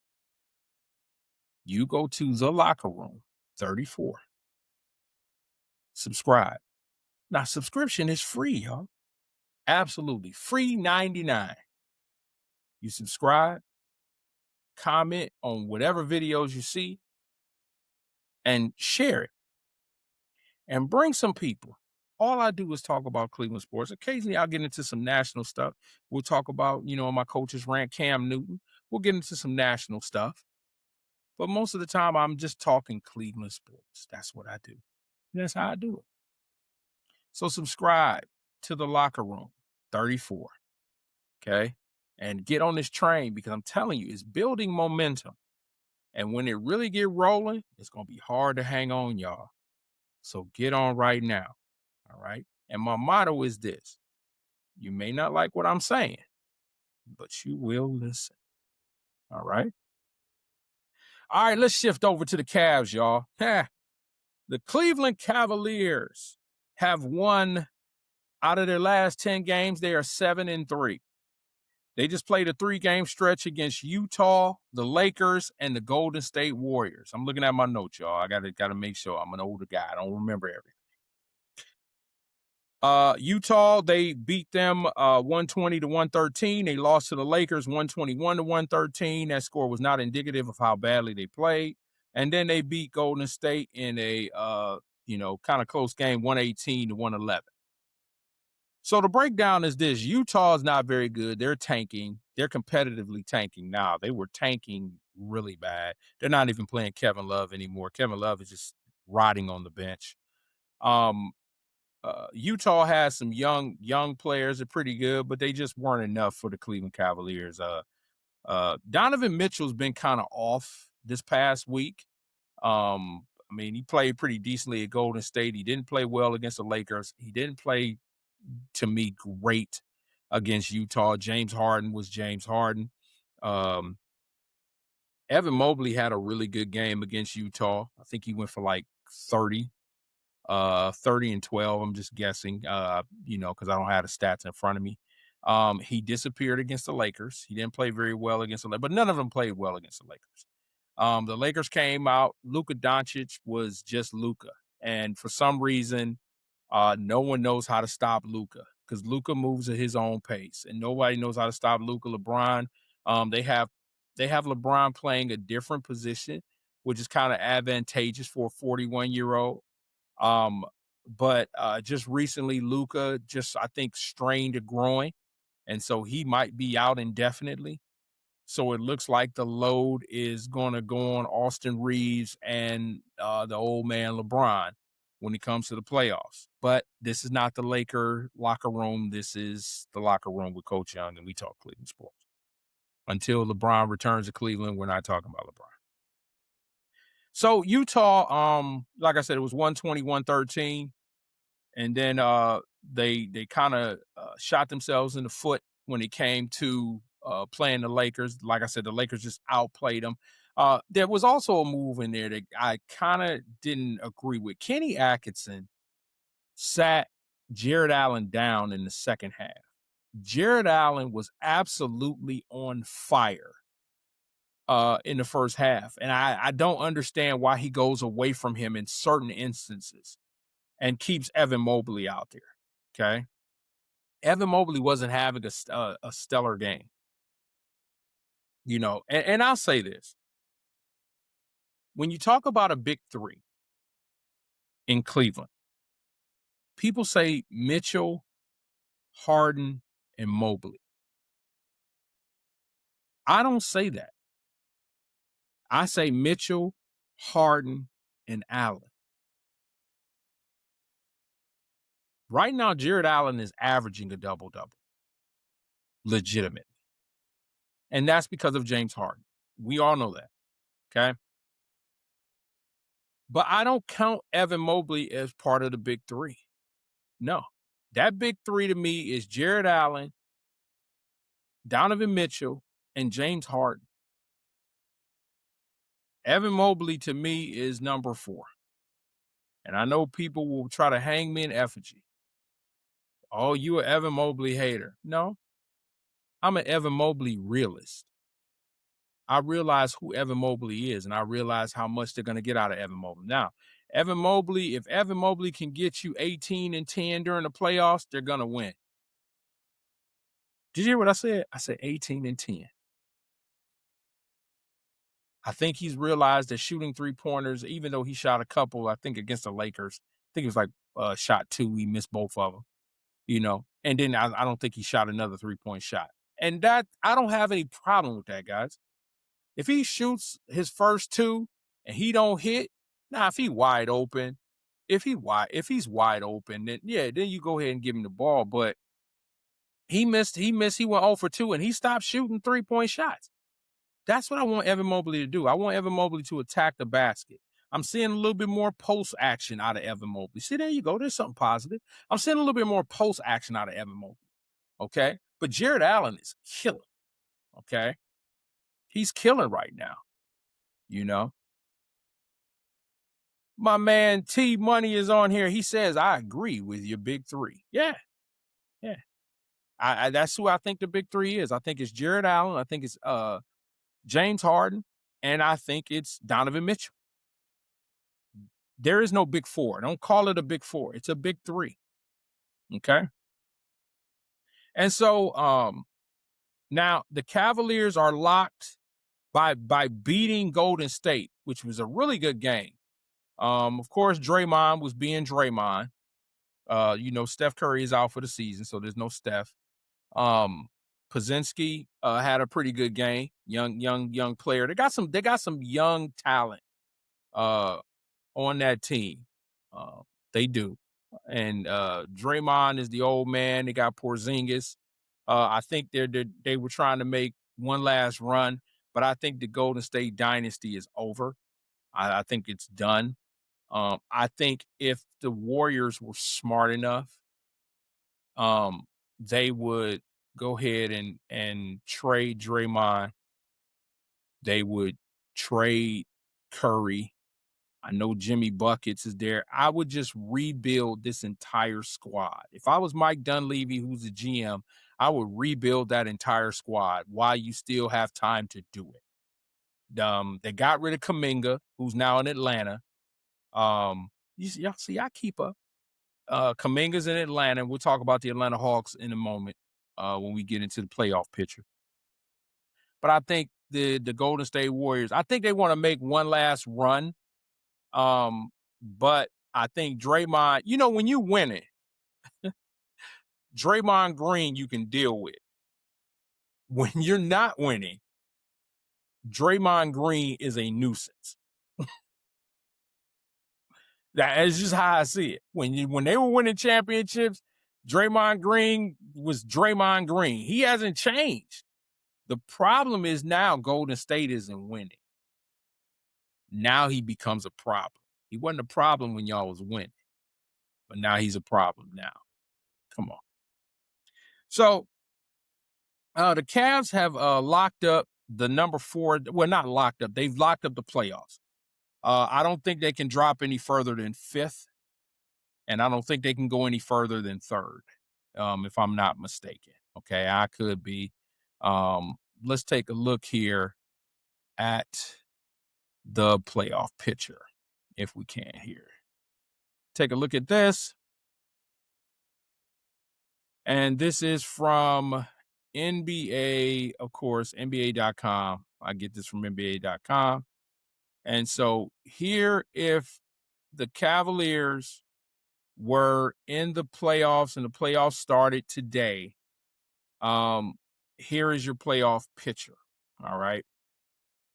You go to the Locker Room 34. Subscribe. Now, subscription is free, y'all. Absolutely free 99. You subscribe, comment on whatever videos you see, and share it. And bring some people. All I do is talk about Cleveland sports. Occasionally, I'll get into some national stuff. We'll talk about, my coach's rant, Cam Newton. We'll get into some national stuff. But most of the time, I'm just talking Cleveland sports. That's what I do. That's how I do it. So subscribe to the Locker Room 34. Okay? And get on this train because I'm telling you, it's building momentum. And when it really get rolling, it's going to be hard to hang on, y'all. So get on right now. All right? And my motto is this. You may not like what I'm saying, but you will listen. All right? All right, let's shift over to the Cavs, y'all. The Cleveland Cavaliers have won out of their last 10 games. They are 7-3. They just played a 3-game stretch against Utah, the Lakers, and the Golden State Warriors. I'm looking at my notes, y'all. I gotta make sure. I'm an older guy. I don't remember everything. Utah, they beat them 120-113. They lost to the Lakers 121-113. That score was not indicative of how badly they played. And then they beat Golden State in a kind of close game, 118-111. So the breakdown is this. Utah is not very good. They're tanking. They're competitively tanking now. They were tanking really bad. They're not even playing Kevin Love anymore. Kevin Love is just rotting on the bench. Utah has some young players that are pretty good, but they just weren't enough for the Cleveland Cavaliers. Donovan Mitchell's been kind of off this past week. He played pretty decently at Golden State. He didn't play well against the Lakers. He didn't play, to me, great against Utah. James Harden was James Harden. Evan Mobley had a really good game against Utah. I think he went for like 30 and 12. I'm just guessing, because I don't have the stats in front of me. He disappeared against the Lakers. He didn't play very well against the Lakers, but none of them played well against the Lakers. The Lakers came out. Luka Doncic was just Luka. And for some reason, no one knows how to stop Luka because Luka moves at his own pace and nobody knows how to stop Luka. LeBron, they have LeBron playing a different position, which is kind of advantageous for a 41-year-old. But just recently, Luka I think, strained a groin. And so he might be out indefinitely. So it looks like the load is going to go on Austin Reeves and the old man LeBron when it comes to the playoffs. But this is not the Laker locker room. This is the Locker Room with Coach Young, and we talk Cleveland sports. Until LeBron returns to Cleveland, we're not talking about LeBron. So Utah, like I said, it was 120-113. And then they kind of shot themselves in the foot when it came to playing the Lakers. Like I said, the Lakers just outplayed them. There was also a move in there that I kind of didn't agree with. Kenny Atkinson sat Jared Allen down in the second half. Jared Allen was absolutely on fire in the first half. And I don't understand why he goes away from him in certain instances and keeps Evan Mobley out there. Okay. Evan Mobley wasn't having a stellar game. You know, and I'll say this. When you talk about a big three in Cleveland, people say Mitchell, Harden, and Mobley. I don't say that. I say Mitchell, Harden, and Allen. Right now, Jared Allen is averaging a double-double. Legitimate. And that's because of James Harden. We all know that. Okay. But I don't count Evan Mobley as part of the big three. No. That big three to me is Jared Allen, Donovan Mitchell, and James Harden. Evan Mobley to me is number 4. And I know people will try to hang me in effigy. Oh, you an Evan Mobley hater. No. I'm an Evan Mobley realist. I realize who Evan Mobley is, and I realize how much they're going to get out of Evan Mobley. Now, Evan Mobley, if Evan Mobley can get you 18-10 during the playoffs, they're going to win. Did you hear what I said? I said 18-10. I think he's realized that shooting three-pointers, even though he shot a couple, I think against the Lakers, I think it was like shot 2. He missed both of them, you know. And then I don't think he shot another three-point shot. And that, I don't have any problem with that, guys. If he shoots his first 2 and he don't hit, if he's wide open, if he's wide open, then then you go ahead and give him the ball. But he missed, he went 0 for 2 and he stopped shooting 3-point shots. That's what I want Evan Mobley to do. I want Evan Mobley to attack the basket. I'm seeing a little bit more post action out of Evan Mobley. See, there you go. There's something positive. I'm seeing a little bit more post action out of Evan Mobley. Okay. But Jared Allen is killing. Okay. He's killing right now. You know, my man T Money is on here. He says, I agree with your big three. Yeah. Yeah. I that's who I think the big three is. I think it's Jared Allen. I think it's James Harden. And I think it's Donovan Mitchell. There is no big 4. Don't call it a big 4. It's a big 3. Okay. And so now the Cavaliers are locked by beating Golden State, which was a really good game. Of course, Draymond was being Draymond. You know, Steph Curry is out for the season, so there's no Steph. Pozinski had a pretty good game. Young player. They got some young talent on that team. They do. And Draymond is the old man. They got Porzingis. I think they were trying to make one last run, but I think the Golden State dynasty is over. I think it's done. I think if the Warriors were smart enough, they would go ahead and trade Draymond. They would trade Curry. I know Jimmy Buckets is there. I would just rebuild this entire squad. If I was Mike Dunleavy, who's the GM, I would rebuild that entire squad while you still have time to do it. They got rid of Kuminga, who's now in Atlanta. Y'all see, I keep up. Kuminga's in Atlanta, and we'll talk about the Atlanta Hawks in a moment when we get into the playoff picture. But I think the Golden State Warriors, I think they want to make one last run. But I think Draymond, you know, when you win it, Draymond Green you can deal with. When you're not winning, Draymond Green is a nuisance. That is just how I see it. When they were winning championships, Draymond Green was Draymond Green. He hasn't changed. The problem is now Golden State isn't winning. Now he becomes a problem. He wasn't a problem when y'all was winning, but now he's a problem now. Come on. So the Cavs have locked up the number 4. Well, not locked up. They've locked up the playoffs. I don't think they can drop any further than 5th, and I don't think they can go any further than 3rd, if I'm not mistaken. Okay, I could be. Let's take a look here at the playoff picture, if we can here. Take a look at this. And this is from NBA, of course, NBA.com. I get this from NBA.com. And so here, if the Cavaliers were in the playoffs and the playoffs started today, here is your playoff picture. All right.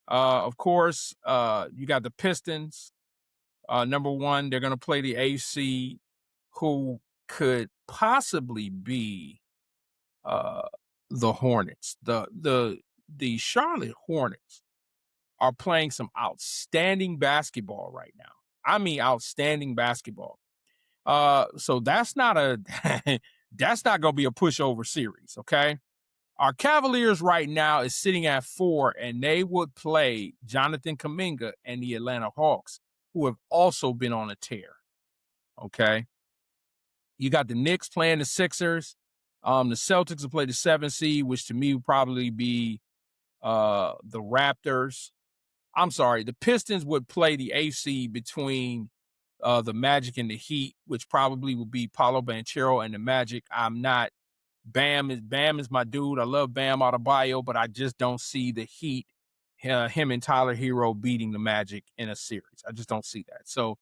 Of course, you got the Pistons. Number 1, they're going to play the AC, who could possibly be the Hornets. The Charlotte Hornets are playing some outstanding basketball right now. I mean, outstanding basketball. So that's not that's not going to be a pushover series. Okay. Our Cavaliers right now is sitting at 4, and they would play Jonathan Kuminga and the Atlanta Hawks, who have also been on a tear. Okay. You got the Knicks playing the Sixers. The Celtics will play the 7th seed, which to me would probably be the Raptors. I'm sorry, the Pistons would play the 8th seed between the Magic and the Heat, which probably would be Paolo Banchero and the Magic. Bam is my dude. I love Bam Adebayo, but I just don't see the Heat, him and Tyler Hero beating the Magic in a series. I just don't see that. So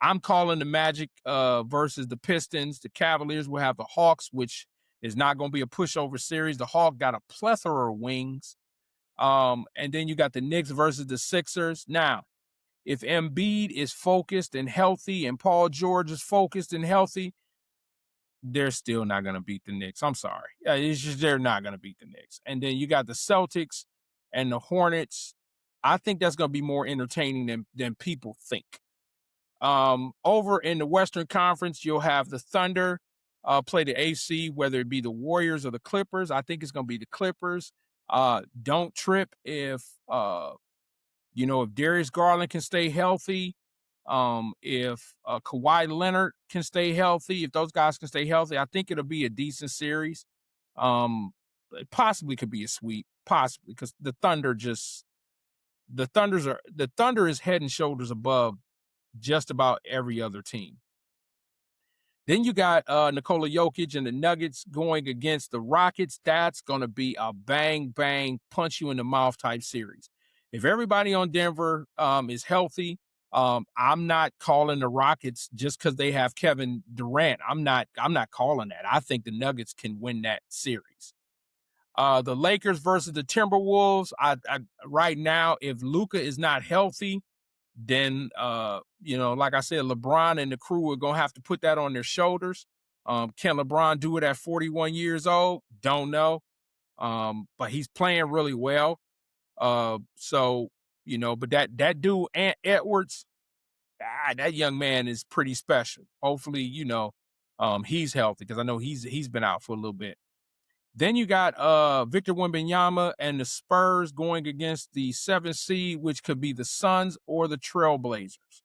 I'm calling the Magic versus the Pistons. The Cavaliers will have the Hawks, which is not going to be a pushover series. The Hawks got a plethora of wings. And then you got the Knicks versus the Sixers. Now, if Embiid is focused and healthy and Paul George is focused and healthy, they're still not going to beat the Knicks. I'm sorry. It's just they're not going to beat the Knicks. And then you got the Celtics and the Hornets. I think that's going to be more entertaining than people think. Over in the Western Conference, you'll have the Thunder play the AC, whether it be the Warriors or the Clippers. I think it's going to be the Clippers. Don't trip if Darius Garland can stay healthy. If Kawhi Leonard can stay healthy, if those guys can stay healthy, I think it'll be a decent series. It possibly could be a sweep, possibly, because the Thunder is head and shoulders above just about every other team. Then you got Nikola Jokic and the Nuggets going against the Rockets. That's going to be a bang, bang, punch you in the mouth type series. If everybody on Denver is healthy, I'm not calling the Rockets just because they have Kevin Durant. I'm not calling that. I think the Nuggets can win that series. The Lakers versus the Timberwolves. I right now, if Luka is not healthy, then like I said, LeBron and the crew are gonna have to put that on their shoulders. Can LeBron do it at 41 years old? Don't know. But he's playing really well. But that dude, Ant Edwards, that young man is pretty special. Hopefully, he's healthy, because I know he's been out for a little bit. Then you got Victor Wembanyama and the Spurs going against the 7th seed, which could be the Suns or the Trailblazers.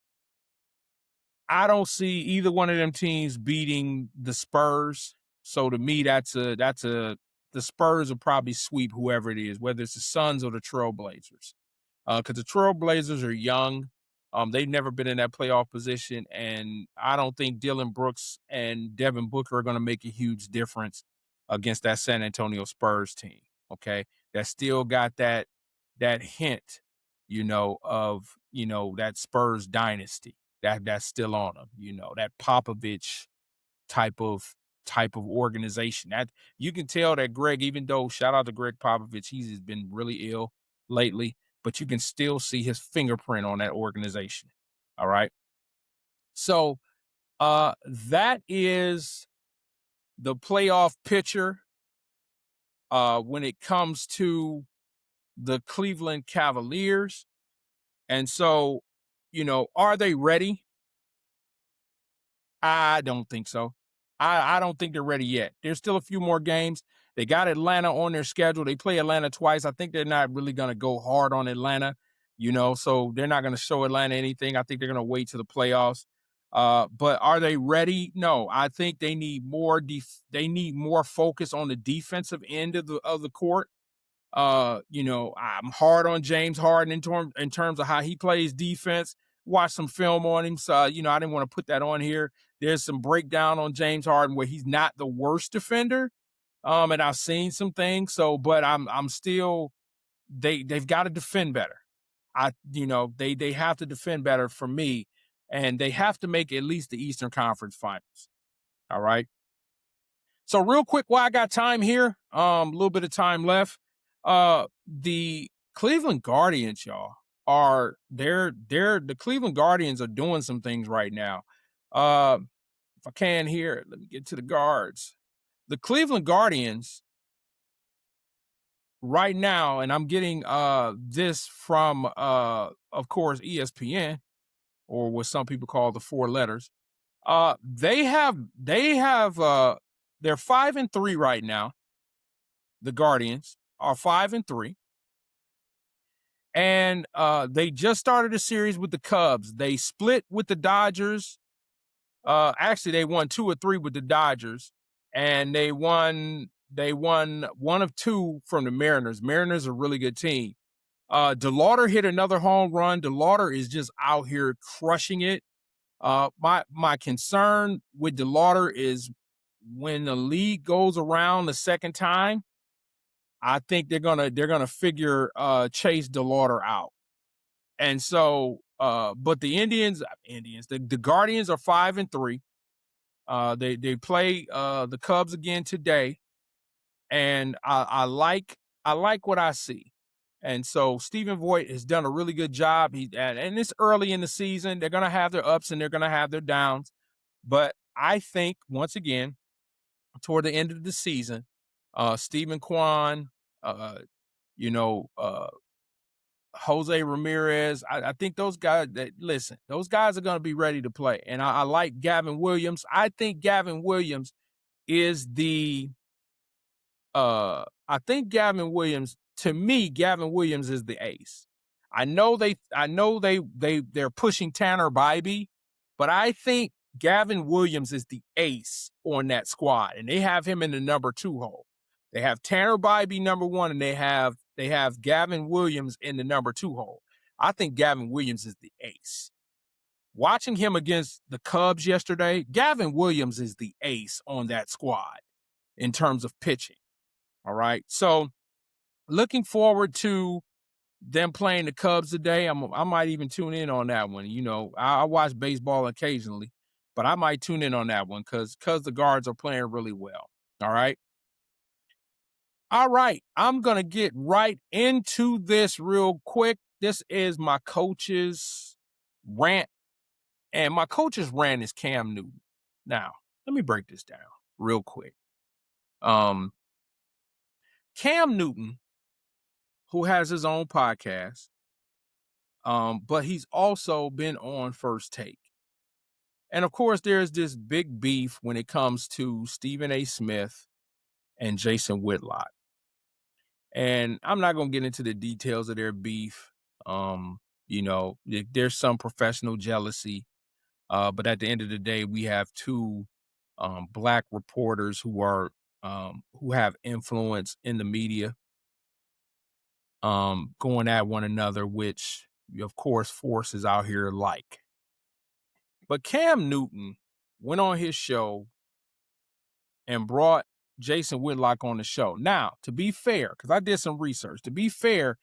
I don't see either one of them teams beating the Spurs. So to me, the Spurs will probably sweep whoever it is, whether it's the Suns or the Trailblazers. Because the Trailblazers are young. They've never been in that playoff position, and I don't think Dylan Brooks and Devin Booker are going to make a huge difference against that San Antonio Spurs team. Okay, that still got that hint, of that Spurs dynasty that's still on them. That Popovich type of organization. That you can tell that Greg, even though shout out to Greg Popovich, he's been really ill lately, but you can still see his fingerprint on that organization. All right. So that is the playoff picture when it comes to the Cleveland Cavaliers. And so, are they ready? I don't think so. I don't think they're ready yet. There's still a few more games. They got Atlanta on their schedule. They play Atlanta twice. I think they're not really going to go hard on Atlanta, so they're not going to show Atlanta anything. I think they're going to wait to the playoffs. But are they ready? No. I think they need more focus on the defensive end of the court. I'm hard on James Harden in terms of how he plays defense. Watch some film on him. So, I didn't want to put that on here. There's some breakdown on James Harden where he's not the worst defender. And I've seen some things. So, but I'm still, they've got to defend better. They have to defend better for me, and they have to make at least the Eastern Conference Finals. All right. So real quick, while I got time here, a little bit of time left. The Cleveland Guardians, y'all, the Cleveland Guardians are doing some things right now. If I can here, let me get to the guards. The Cleveland Guardians right now, and I'm getting this from of course ESPN, or what some people call the four letters. They're 5-3 right now. The Guardians are 5-3. And they just started a series with the Cubs. They split with the Dodgers. Actually, they won 2 or 3 with the Dodgers, and they won 1 of 2 from the Mariners. Mariners are a really good team. DeLauder hit another home run. DeLauder is just out here crushing it. My concern with DeLauder is when the league goes around the second time, I think they're gonna figure Chase DeLauder out. And so, but the the Guardians are 5-3. They play the Cubs again today, and I like what I see. And so Stephen Voigt has done a really good job. And it's early in the season. They're gonna have their ups and they're gonna have their downs. But I think once again, toward the end of the season, Stephen Kwan, Jose Ramirez. I think those guys those guys are going to be ready to play. And I like Gavin Williams. I think Gavin Williams is to me, Gavin Williams is the ace. I know they're pushing Tanner Bybee, but I think Gavin Williams is the ace on that squad, and they have him in the number 2 hole. They have Tanner Bybee number 1, and they have Gavin Williams in the number 2 hole. I think Gavin Williams is the ace. Watching him against the Cubs yesterday, Gavin Williams is the ace on that squad in terms of pitching. All right. So looking forward to them playing the Cubs today. I might even tune in on that one. I watch baseball occasionally, but I might tune in on that one because the guards are playing really well. All right. All right. I'm going to get right into this real quick. This is my coach's rant, and my coach's rant is Cam Newton. Now, let me break this down real quick. Cam Newton, who has his own podcast, but he's also been on First Take. And of course, there's this big beef when it comes to Stephen A. Smith and Jason Whitlock. And I'm not going to get into the details of their beef. There's some professional jealousy. But at the end of the day, we have 2 Black reporters who have influence in the media, going at one another, which of course forces out here like. But Cam Newton went on his show and brought Jason Whitlock on the show. Now, to be fair, because I did some research, to be fair,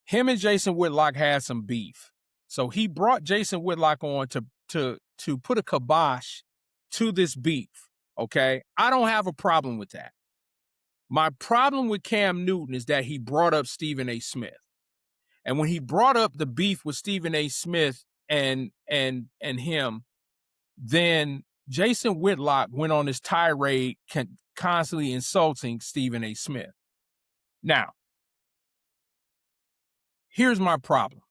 him and Jason Whitlock had some beef. So he brought Jason Whitlock on to put a kibosh to this beef. Okay. I don't have a problem with that. My problem with Cam Newton is that he brought up Stephen A. Smith. And when he brought up the beef with Stephen A. Smith and him, then Jason Whitlock went on this tirade constantly insulting Stephen A. Smith. Now, Here's my problem.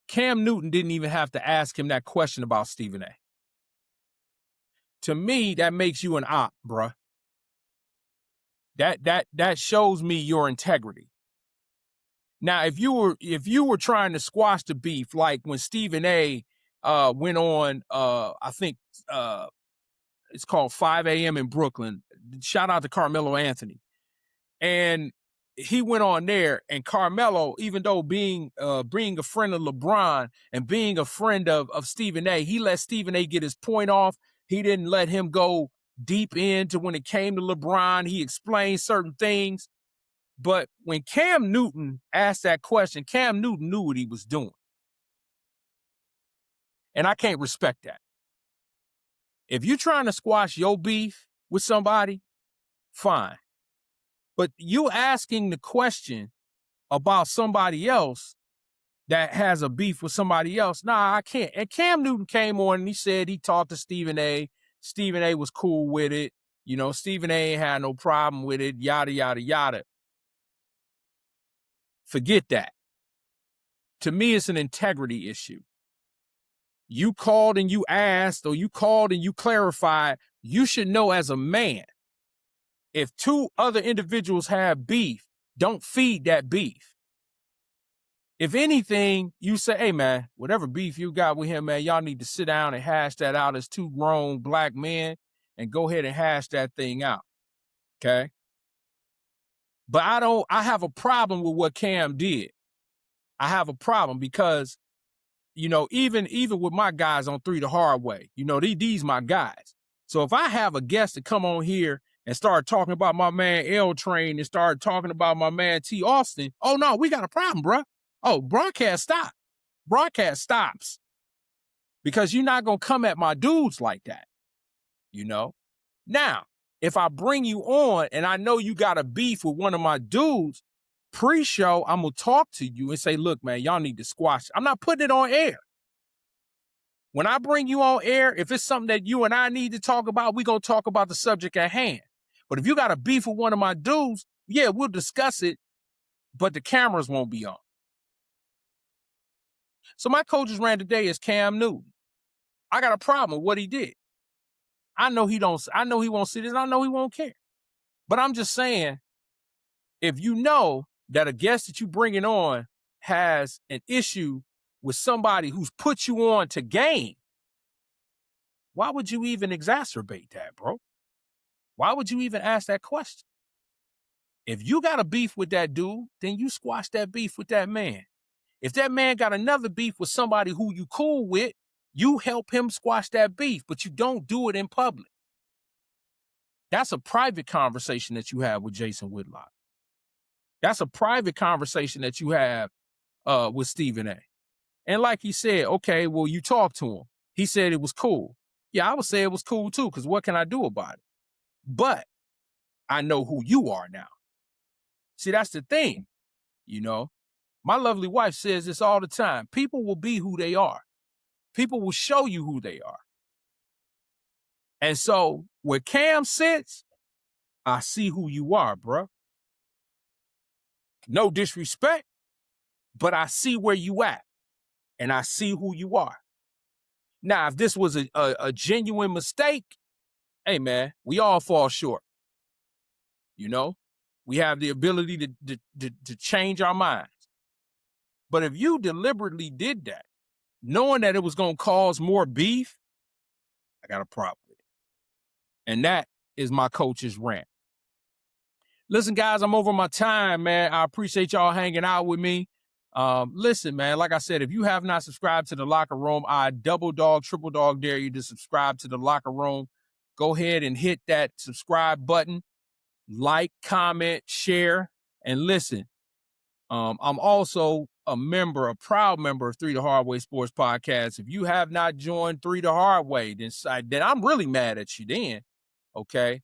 Cam Newton didn't even have to ask him that question about Stephen A. To me, that makes you an op, bruh. That shows me your integrity. Now, if you were trying to squash the beef, like when Stephen A. Went on, I think it's called 5 a.m. in Brooklyn. Shout out to Carmelo Anthony. And he went on there, and Carmelo, even though being a friend of LeBron and being a friend of Stephen A., he let Stephen A. get his point off. He didn't let him go deep into when it came to LeBron. He explained certain things. But when Cam Newton asked that question, Cam Newton knew what he was doing. And I can't respect that. If you're trying to squash your beef with somebody, fine. But you asking the question about somebody else that has a beef with somebody else, nah, I can't. And Cam Newton came on and he said he talked to Stephen A. Stephen A. was cool with it. You know, Stephen A. had no problem with it, yada, yada, yada. Forget that. To me, it's an integrity issue. You called and you asked, or you called and you clarified. You should know as a man, if two other individuals have beef, don't feed that beef. If anything, you say, hey, man, whatever beef you got with him, man, y'all need to sit down and hash that out as two grown black men and go ahead and hash that thing out. Okay? But I have a problem with what Cam did. I have a problem because, you know, even with my guys on 3 the Hard Way, you know, these my guys. So if I have a guest to come on here and start talking about my man L Train and start talking about my man T Austin, oh no, we got a problem, bro. Oh, broadcast stop. Broadcast stops. Because you're not going to come at my dudes like that, you know? Now, if I bring you on and I know you got a beef with one of my dudes, pre-show, I'm going to talk to you and say, look, man, y'all need to squash it. I'm not putting it on air. When I bring you on air, if it's something that you and I need to talk about, we're going to talk about the subject at hand. But if you got a beef with one of my dudes, yeah, we'll discuss it, but the cameras won't be on. So my coach's rant today is Cam Newton. I got a problem with what he did. I know he won't see this. I know he won't care. But I'm just saying, if you know that a guest that you bringing on has an issue with somebody who's put you on to game, why would you even exacerbate that, bro? Why would you even ask that question? If you got a beef with that dude, then you squash that beef with that man. If that man got another beef with somebody who you cool with, you help him squash that beef, but you don't do it in public. That's a private conversation that you have with Jason Whitlock. That's a private conversation that you have with Stephen A. And like he said, okay, well, you talked to him. He said it was cool. Yeah, I would say it was cool too, because what can I do about it? But I know who you are now. See, that's the thing, you know. My lovely wife says this all the time. People will be who they are. People will show you who they are. And so where Cam sits, I see who you are, bro. No disrespect, but I see where you at. And I see who you are. Now, if this was a genuine mistake, hey, man, we all fall short. You know, we have the ability to change our minds. But if you deliberately did that, knowing that it was going to cause more beef, I got a problem with it. And that is my coach's rant. Listen, guys, I'm over my time, man. I appreciate y'all hanging out with me. Listen, man, like I said, if you have not subscribed to the Locker Room, I double dog, triple dog dare you to subscribe to the Locker Room. Go ahead and hit that subscribe button, like, comment, share, and listen. I'm also a proud member of 3 the Hard Way Sports Podcast. If you have not joined 3 the Hard Way, then I'm really mad at you then, okay?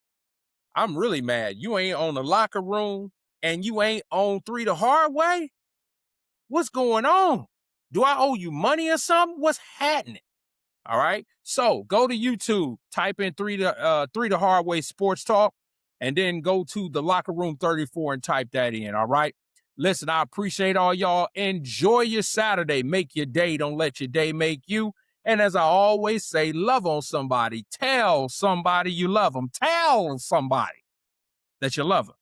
I'm really mad. You ain't on the Locker Room and you ain't on 3 the Hard Way? What's going on? Do I owe you money or something? What's happening? All right? So go to YouTube, type in 3 the Hard Way Sports Talk. and then go to the Locker Room 34 and type that in, all right? Listen, I appreciate all y'all. Enjoy your Saturday. Make your day. Don't let your day make you. And as I always say, love on somebody. Tell somebody you love them. Tell somebody that you love them.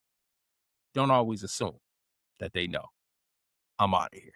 Don't always assume that they know. I'm out of here.